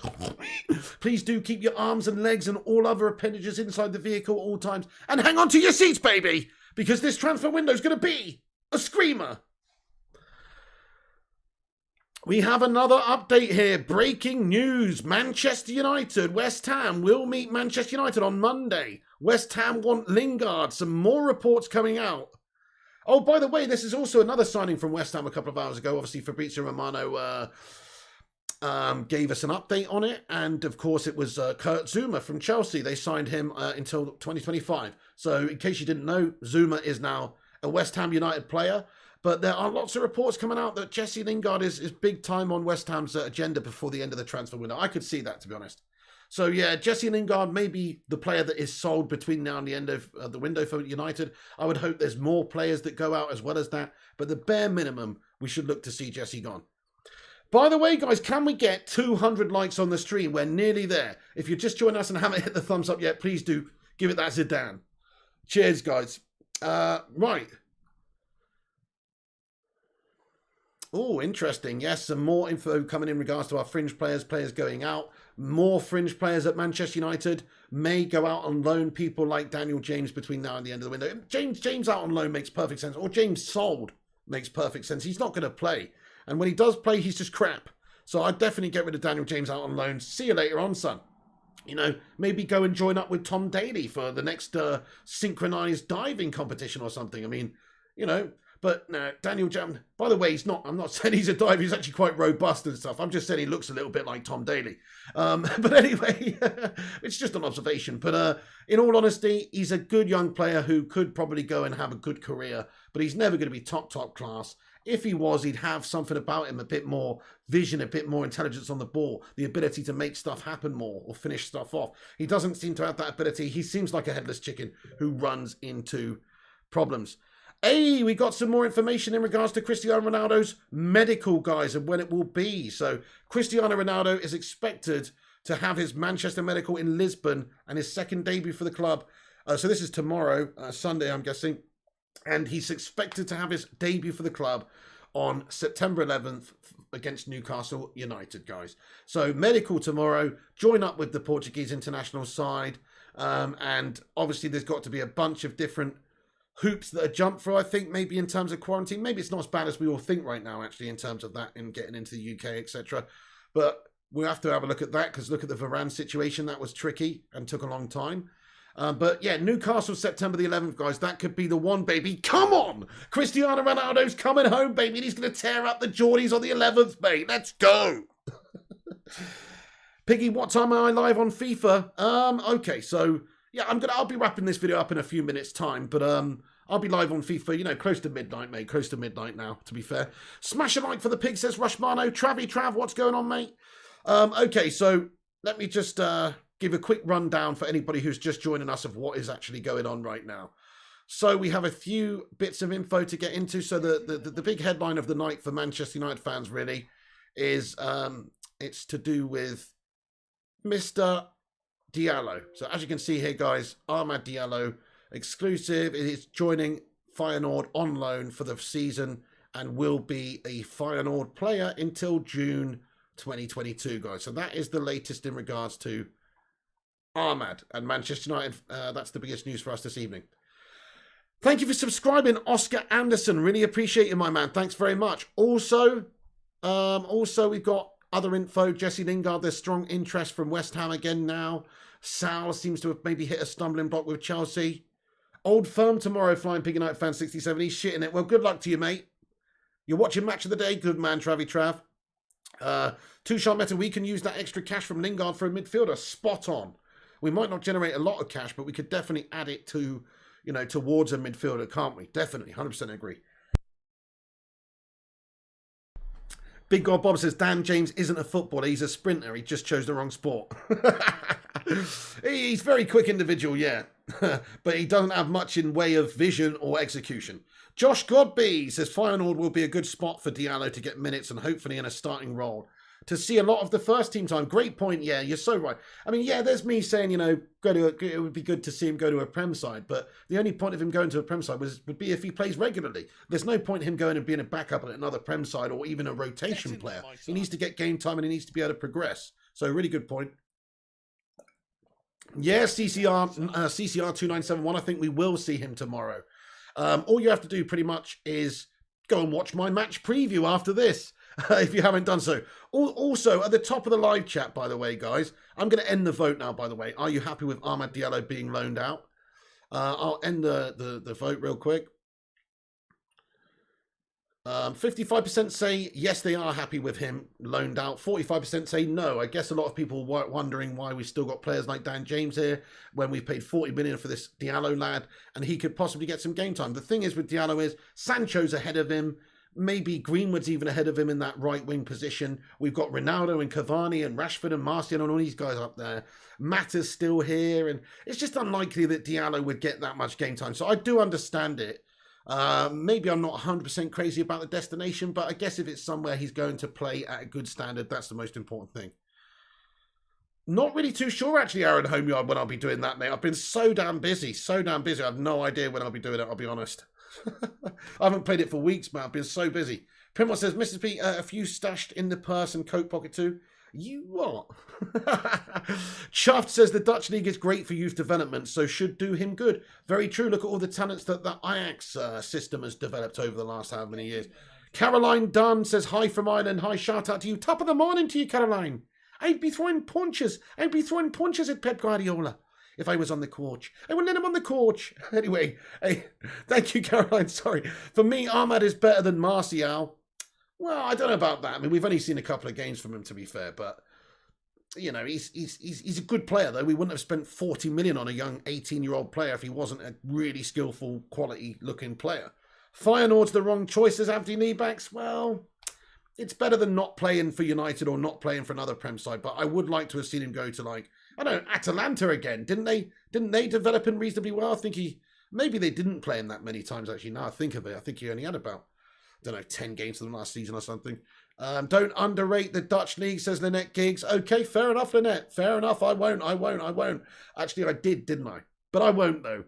Please do keep your arms and legs and all other appendages inside the vehicle at all times. And hang on to your seats, baby, because this transfer window is going to be a screamer. We have another update here. Breaking news. Manchester United, West Ham will meet Manchester United on Monday. West Ham want Lingard. Some more reports coming out. Oh, by the way, this is also another signing from West Ham a couple of hours ago. Obviously, Fabrizio Romano gave us an update on it. And, of course, it was Kurt Zouma from Chelsea. They signed him until 2025. So, in case you didn't know, Zouma is now a West Ham United player. But there are lots of reports coming out that Jesse Lingard is big time on West Ham's agenda before the end of the transfer window. I could see that, to be honest. So, yeah, Jesse Lingard may be the player that is sold between now and the end of the window for United. I would hope there's more players that go out as well as that. But the bare minimum, we should look to see Jesse gone. By the way, guys, can we get 200 likes on the stream? We're nearly there. If you're just joining us and haven't hit the thumbs up yet, please do give it that Zidane. Cheers, guys. Right. Oh, interesting. Yes, some more info coming in regards to our fringe players going out. More fringe players at Manchester United may go out on loan. People like Daniel James between now and the end of the window. James out on loan makes perfect sense. Or James sold makes perfect sense. He's not going to play. And when he does play, he's just crap. So I'd definitely get rid of Daniel James out on loan. See you later on, son. You know, maybe go and join up with Tom Daly for the next synchronized diving competition or something. I mean, you know... But no, Daniel James, by the way, I'm not saying he's a diver. He's actually quite robust and stuff. I'm just saying he looks a little bit like Tom Daly. But anyway, it's just an observation. But in all honesty, he's a good young player who could probably go and have a good career. But he's never going to be top class. If he was, he'd have something about him, a bit more vision, a bit more intelligence on the ball, the ability to make stuff happen more or finish stuff off. He doesn't seem to have that ability. He seems like a headless chicken who runs into problems. Hey, we got some more information in regards to Cristiano Ronaldo's medical, guys, and when it will be. So Cristiano Ronaldo is expected to have his Manchester medical in Lisbon and his second debut for the club. So this is tomorrow, Sunday, I'm guessing. And he's expected to have his debut for the club on September 11th against Newcastle United, guys. So medical tomorrow, join up with the Portuguese international side. And obviously there's got to be a bunch of different hoops that are jumped through, I think, maybe in terms of quarantine. Maybe it's not as bad as we all think right now, actually, in terms of that and getting into the UK, etc. But we'll have to have a look at that, because look at the Varane situation. That was tricky and took a long time. But yeah, Newcastle, September the 11th, guys. That could be the one, baby. Come on! Cristiano Ronaldo's coming home, baby. And he's going to tear up the Geordies on the 11th, mate. Let's go! Piggy, what time am I live on FIFA? Okay, so yeah, I'll be wrapping this video up in a few minutes' time, but I'll be live on FIFA, you know, close to midnight, mate. Close to midnight now, to be fair. Smash a like for the pig, says Rushmano. Trav, what's going on, mate? Okay, so let me just give a quick rundown for anybody who's just joining us of what is actually going on right now. So we have a few bits of info to get into. So the big headline of the night for Manchester United fans really is it's to do with Mr. Diallo. So as you can see here, guys, Amad Diallo, exclusive. It is joining Feyenoord on loan for the season and will be a Feyenoord player until June 2022, guys. So that is the latest in regards to Amad and Manchester United. That's the biggest news for us this evening. Thank you for subscribing, Oscar Anderson. Really appreciate it, my man. Thanks very much. Also we've got other info. Jesse Lingard, there's strong interest from West Ham again now. Sal seems to have maybe hit a stumbling block with Chelsea. Old Firm tomorrow, Flying Pig United fan 67. He's shitting it. Well, good luck to you, mate. You're watching Match of the Day. Good man, Trav. Two-shot meta, we can use that extra cash from Lingard for a midfielder. Spot on. We might not generate a lot of cash, but we could definitely add it to, you know, towards a midfielder, can't we? Definitely, 100% agree. Big God Bob says, Dan James isn't a footballer, he's a sprinter. He just chose the wrong sport. He's a very quick individual, yeah. But he doesn't have much in way of vision or execution. Josh Godby says, Feyenoord will be a good spot for Diallo to get minutes and hopefully in a starting role. To see a lot of the first team time. Great point, yeah, you're so right. I mean, yeah, there's me saying, you know, it would be good to see him go to a Prem side, but the only point of him going to a Prem side would be if he plays regularly. There's no point in him going and being a backup at another Prem side or even a rotation player. He needs to get game time and he needs to be able to progress. So, really good point. Yeah, CCR 2971, I think we will see him tomorrow. All you have to do pretty much is go and watch my match preview after this. If you haven't done so. Also, at the top of the live chat, by the way, guys, I'm going to end the vote now, by the way. Are you happy with Amad Diallo being loaned out? I'll end the vote real quick. 55% say yes, they are happy with him loaned out. 45% say no. I guess a lot of people were wondering why we still got players like Dan James here when we paid 40 million for this Diallo lad and he could possibly get some game time. The thing is with Diallo is Sancho's ahead of him. Maybe Greenwood's even ahead of him in that right wing position. We've got Ronaldo and Cavani and Rashford and Martial and all these guys up there. Mata's still here, and it's just unlikely that Diallo would get that much game time. So I do understand it. Maybe I'm not 100% crazy about the destination, but I guess if it's somewhere he's going to play at a good standard, that's the most important thing. Not really too sure, actually, Aaron Homeyard, when I'll be doing that, mate. I've been so damn busy. I have no idea when I'll be doing it, I'll be honest. I haven't played it for weeks, man. I've been so busy. Primrose says, Mrs. P, a few stashed in the purse and coat pocket too. You what? Chuffed says the Dutch league is great for youth development, so should do him good. Very true. Look at all the talents that the Ajax system has developed over the last how many years. Caroline Dunn says, hi from Ireland. Hi, shout out to you. Top of the morning to you, Caroline. I'd be throwing punches. I'd be throwing punches at Pep Guardiola if I was on the coach. I would let him on the coach. Anyway, hey, thank you, Caroline. Sorry. For me, Amad is better than Martial. Well, I don't know about that. I mean, we've only seen a couple of games from him, to be fair, but you know, he's a good player, though. We wouldn't have spent 40 million on a young 18-year-old player if he wasn't a really skillful, quality-looking player. Feyenoord's the wrong choice as Abdi Kneebacks. Well, it's better than not playing for United or not playing for another Prem side, but I would like to have seen him go to, like, I don't know, Atalanta again. Didn't they develop him reasonably well? I think maybe they didn't play him that many times, actually. Now I think of it, I think he only had about, I don't know, 10 games for them last season or something. Don't underrate the Dutch league, says Lynette Giggs. Okay, fair enough, Lynette. Fair enough. I won't. Actually, I did, didn't I? But I won't, though.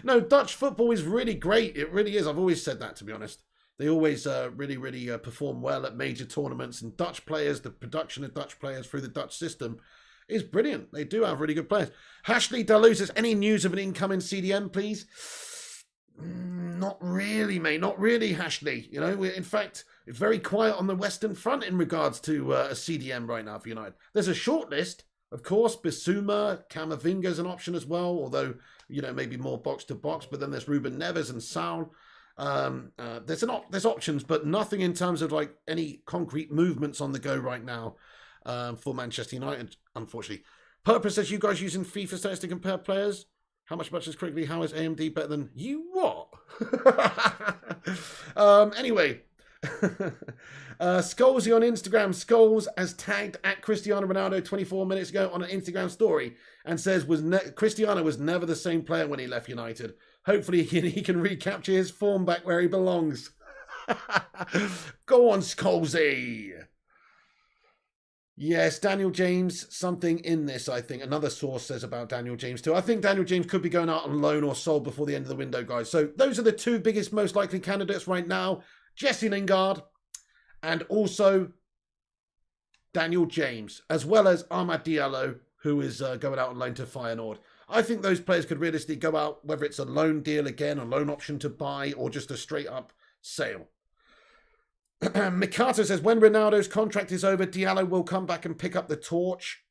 No, Dutch football is really great. It really is. I've always said that, to be honest. They always really perform well at major tournaments. And Dutch players, the production of Dutch players through the Dutch system is brilliant. They do have really good players. Hashley Dalou says, any news of an incoming CDM, please? Not really, mate. Not really, Hashley. You know, in fact, it's very quiet on the Western Front in regards to a CDM right now for United. There's a short list. Of course, Bissouma, Camavinga's an option as well, although, maybe more box to box. But then there's Ruben Neves and Saul. There's options, but nothing in terms of like any concrete movements on the go right now for Manchester United, unfortunately. Purpose says, you guys using FIFA stats to compare players? How much is quickly? How is AMD better than you? What? Anyway. Skolesy on Instagram. Scholes has tagged at Cristiano Ronaldo 24 minutes ago on an Instagram story and says Cristiano was never the same player when he left United. Hopefully he can recapture his form back where he belongs. Go on, Skolesy. Yes, Daniel James, something in this, I think. Another source says about Daniel James too. I think Daniel James could be going out on loan or sold before the end of the window, guys. So those are the two biggest, most likely candidates right now. Jesse Lingard and also Daniel James, as well as Amad Diallo, who is going out on loan to Feyenoord. I think those players could realistically go out, whether it's a loan deal again, a loan option to buy, or just a straight-up sale. Mikato says, when Ronaldo's contract is over, Diallo will come back and pick up the torch.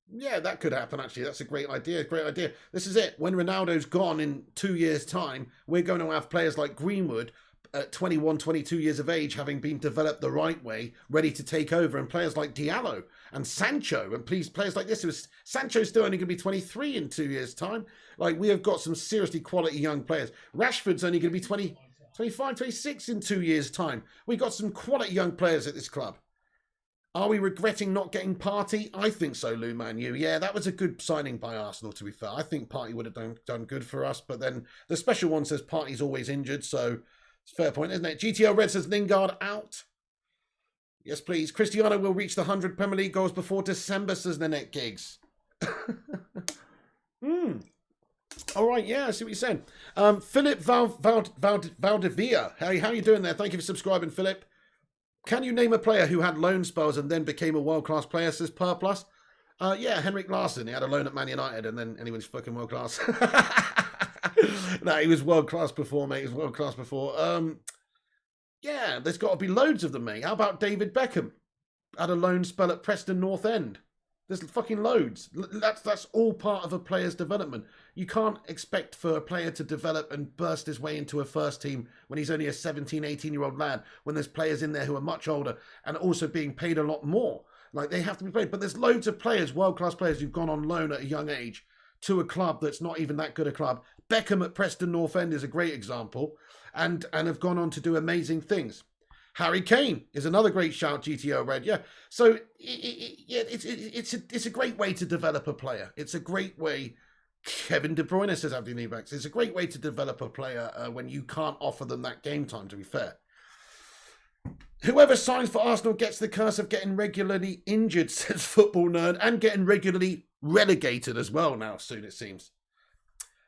Yeah, that could happen, actually. That's a great idea. Great idea. This is it. When Ronaldo's gone in 2 years' time, we're going to have players like Greenwood at 21, 22 years of age, having been developed the right way, ready to take over, and players like Diallo and Sancho, and players like this. Sancho's still only going to be 23 in 2 years' time. Like, we have got some seriously quality young players. Rashford's only going to be 25, 26 in 2 years' time. We've got some quality young players at this club. Are we regretting not getting Partey? I think so, Lou Manu. Yeah, that was a good signing by Arsenal, to be fair. I think Partey would have done good for us, but then the special one says Partey's always injured, so it's a fair point, isn't it? GTL Red says Lingard out. Yes, please. Cristiano will reach the 100 Premier League goals before December, says Nanette Giggs. All right, yeah, I see what you're saying. Philip Valdivia. How are you doing there? Thank you for subscribing, Philip. Can you name a player who had loan spells and then became a world-class player, says Purplus? Yeah, Henrik Larsson. He had a loan at Man United and then he was fucking world-class. No, he was world-class before, mate. He was world-class before. Yeah, there's got to be loads of them, mate. How about David Beckham? Had a loan spell at Preston North End. There's fucking loads. That's all part of a player's development. You can't expect for a player to develop and burst his way into a first team when he's only a 17, 18-year-old lad, when there's players in there who are much older and also being paid a lot more. Like, they have to be paid. But there's loads of players, world-class players, who've gone on loan at a young age to a club that's not even that good a club. Beckham at Preston North End is a great example and have gone on to do amazing things. Harry Kane is another great shout, GTO Red. Yeah, so it's a great way to develop a player. It's a great way. Kevin De Bruyne says Abdi Niebax. It's a great way to develop a player when you can't offer them that game time, to be fair. Whoever signs for Arsenal gets the curse of getting regularly injured, says Football Nerd, and getting regularly relegated as well now soon, it seems.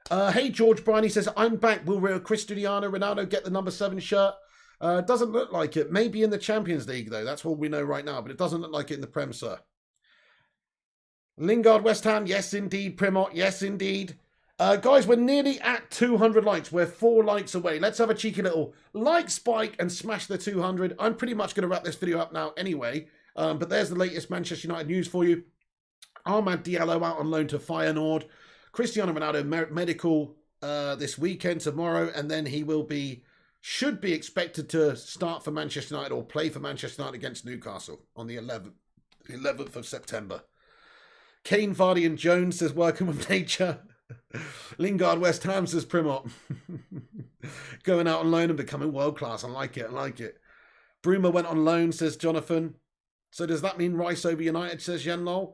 Hey, George Briney says, I'm back. Will Cristiano Ronaldo get the number 7 shirt? Doesn't look like it. Maybe in the Champions League, though. That's what we know right now. But it doesn't look like it in the Prem, sir. Lingard, West Ham. Yes, indeed. Primot. Yes, indeed. Guys, we're nearly at 200 likes. We're 4 likes away. Let's have a cheeky little like spike and smash the 200. I'm pretty much going to wrap this video up now anyway. But there's the latest Manchester United news for you. Amad Diallo out on loan to Feyenoord. Cristiano Ronaldo medical this weekend, tomorrow. And then he should be expected to start for Manchester United or play for Manchester United against Newcastle on the 11th of September. Kane, Vardy and Jones says, welcome with nature. Lingard, West Ham says, Primot. Going out on loan and becoming world class. I like it. Bruma went on loan, says Jonathan. So does that mean Rice over United, says Yenlol?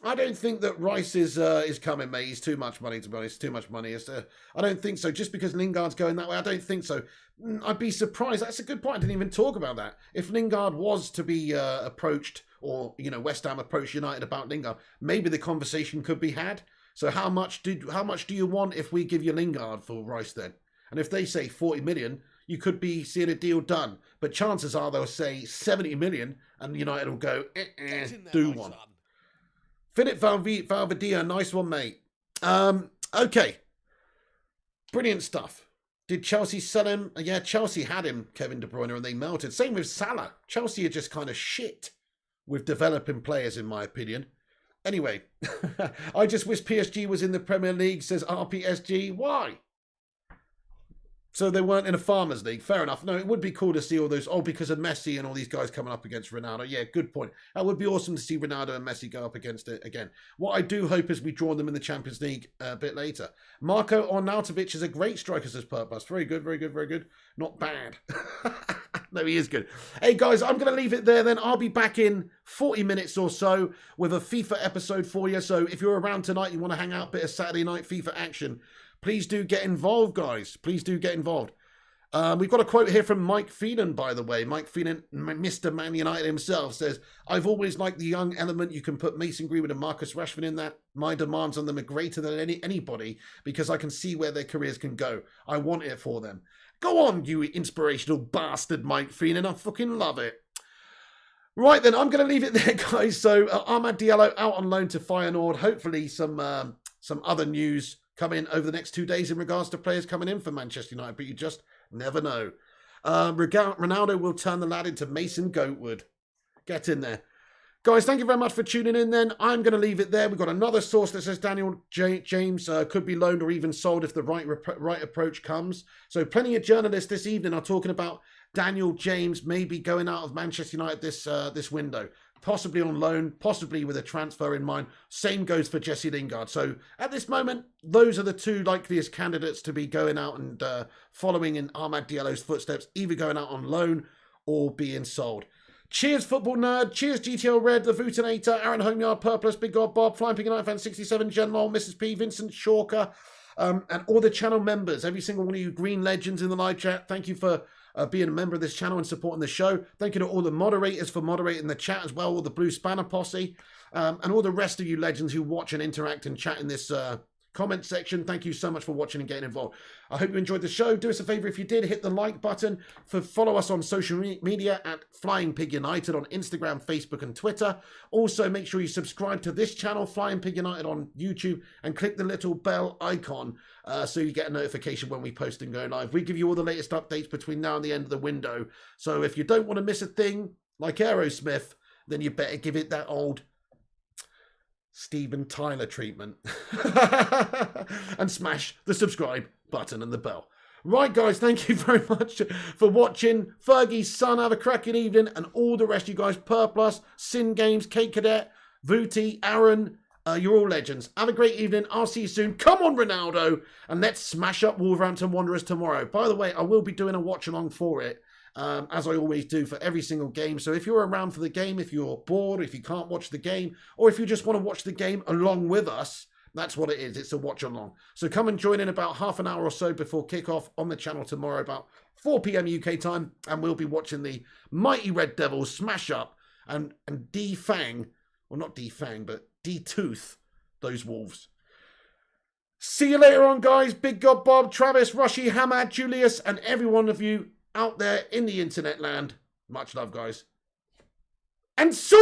I don't think that Rice is coming, mate. He's too much money, to be honest. Too much money. I don't think so. Just because Lingard's going that way, I don't think so. I'd be surprised. That's a good point. I didn't even talk about that. If Lingard was to be approached, or West Ham approached United about Lingard, maybe the conversation could be had. So how much do you want if we give you Lingard for Rice then? And if they say 40 million, you could be seeing a deal done. But chances are they'll say 70 million, and United will go, do one. Son. Philip Valvadia, nice one, mate. Okay. Brilliant stuff. Did Chelsea sell him? Yeah, Chelsea had him, Kevin De Bruyne, and they melted. Same with Salah. Chelsea are just kind of shit with developing players, in my opinion. Anyway, I just wish PSG was in the Premier League, says RPSG. Why? So they weren't in a Farmers League. Fair enough. No, it would be cool to see all those. Oh, because of Messi and all these guys coming up against Ronaldo. Yeah, good point. That would be awesome to see Ronaldo and Messi go up against it again. What I do hope is we draw them in the Champions League a bit later. Marko Arnautovic is a great striker, says Purpose. Very good, very good, very good. Not bad. No, he is good. Hey, guys, I'm going to leave it there then. I'll be back in 40 minutes or so with a FIFA episode for you. So if you're around tonight, you want to hang out, bit of Saturday night FIFA action, please do get involved, guys. Please do get involved. We've got a quote here from Mike Phelan, by the way. Mike Phelan, Mr. Man United himself, says, I've always liked the young element. You can put Mason Greenwood and Marcus Rashford in that. My demands on them are greater than anybody because I can see where their careers can go. I want it for them. Go on, you inspirational bastard, Mike Phelan. I fucking love it. Right then, I'm going to leave it there, guys. So, Amad Diallo out on loan to Feyenoord. Hopefully some other news come in over the next 2 days in regards to players coming in for Manchester United, but you just never know. Ronaldo will turn the lad into Mason Goatwood. Get in there. Guys, thank you very much for tuning in then. I'm going to leave it there. We've got another source that says Daniel James could be loaned or even sold if the right approach comes. So plenty of journalists this evening are talking about Daniel James maybe going out of Manchester United this window. Possibly on loan, possibly with a transfer in mind. Same goes for Jesse Lingard. So at this moment, those are the two likeliest candidates to be going out and following in Amad Diallo's footsteps, either going out on loan or being sold. Cheers, Football Nerd. Cheers, GTL Red, The Vootinator, Aaron Homeyard, Purpless, Big God Bob, Flying Pig United Fan 67, Jen Lowell, Mrs. P, Vincent Shawker, and all the channel members, every single one of you green legends in the live chat. Thank you for being a member of this channel and supporting the show. Thank you to all the moderators for moderating the chat as well, all the Blue Spanner posse, and all the rest of you legends who watch and interact and chat in this comment section. Thank you so much for watching and getting involved. I hope you enjoyed the show. Do us a favor if you did, hit the like button. Follow us on social media at Flying Pig United on Instagram, Facebook and Twitter. Also, make sure you subscribe to this channel, Flying Pig United on YouTube, and click the little bell icon so you get a notification when we post and go live. We give you all the latest updates between now and the end of the window. So if you don't want to miss a thing like Aerosmith, then you better give it that old Steven Tyler treatment and smash the subscribe button and the bell. Right, guys, thank you very much for watching. Fergie's son, have a cracking evening, and all the rest of you guys, Purplus, Sin Games, Kate Cadet, Vooty, Aaron, you're all legends. Have a great evening. I'll see you soon. Come on, Ronaldo, and let's smash up Wolverhampton Wanderers tomorrow. By the way, I will be doing a watch along for it, as I always do for every single game. So if you're around for the game, if you're bored, if you can't watch the game, or if you just want to watch the game along with us, that's what it is. It's a watch along. So come and join in about half an hour or so before kickoff on the channel tomorrow about 4 p.m. UK time, and we'll be watching the mighty Red Devils smash up and defang, well, not defang, but detooth those Wolves. See you later on, guys. Big God Bob, Travis, Rushy, Hamad, Julius, and every one of you out there in the internet land. Much love, guys. And so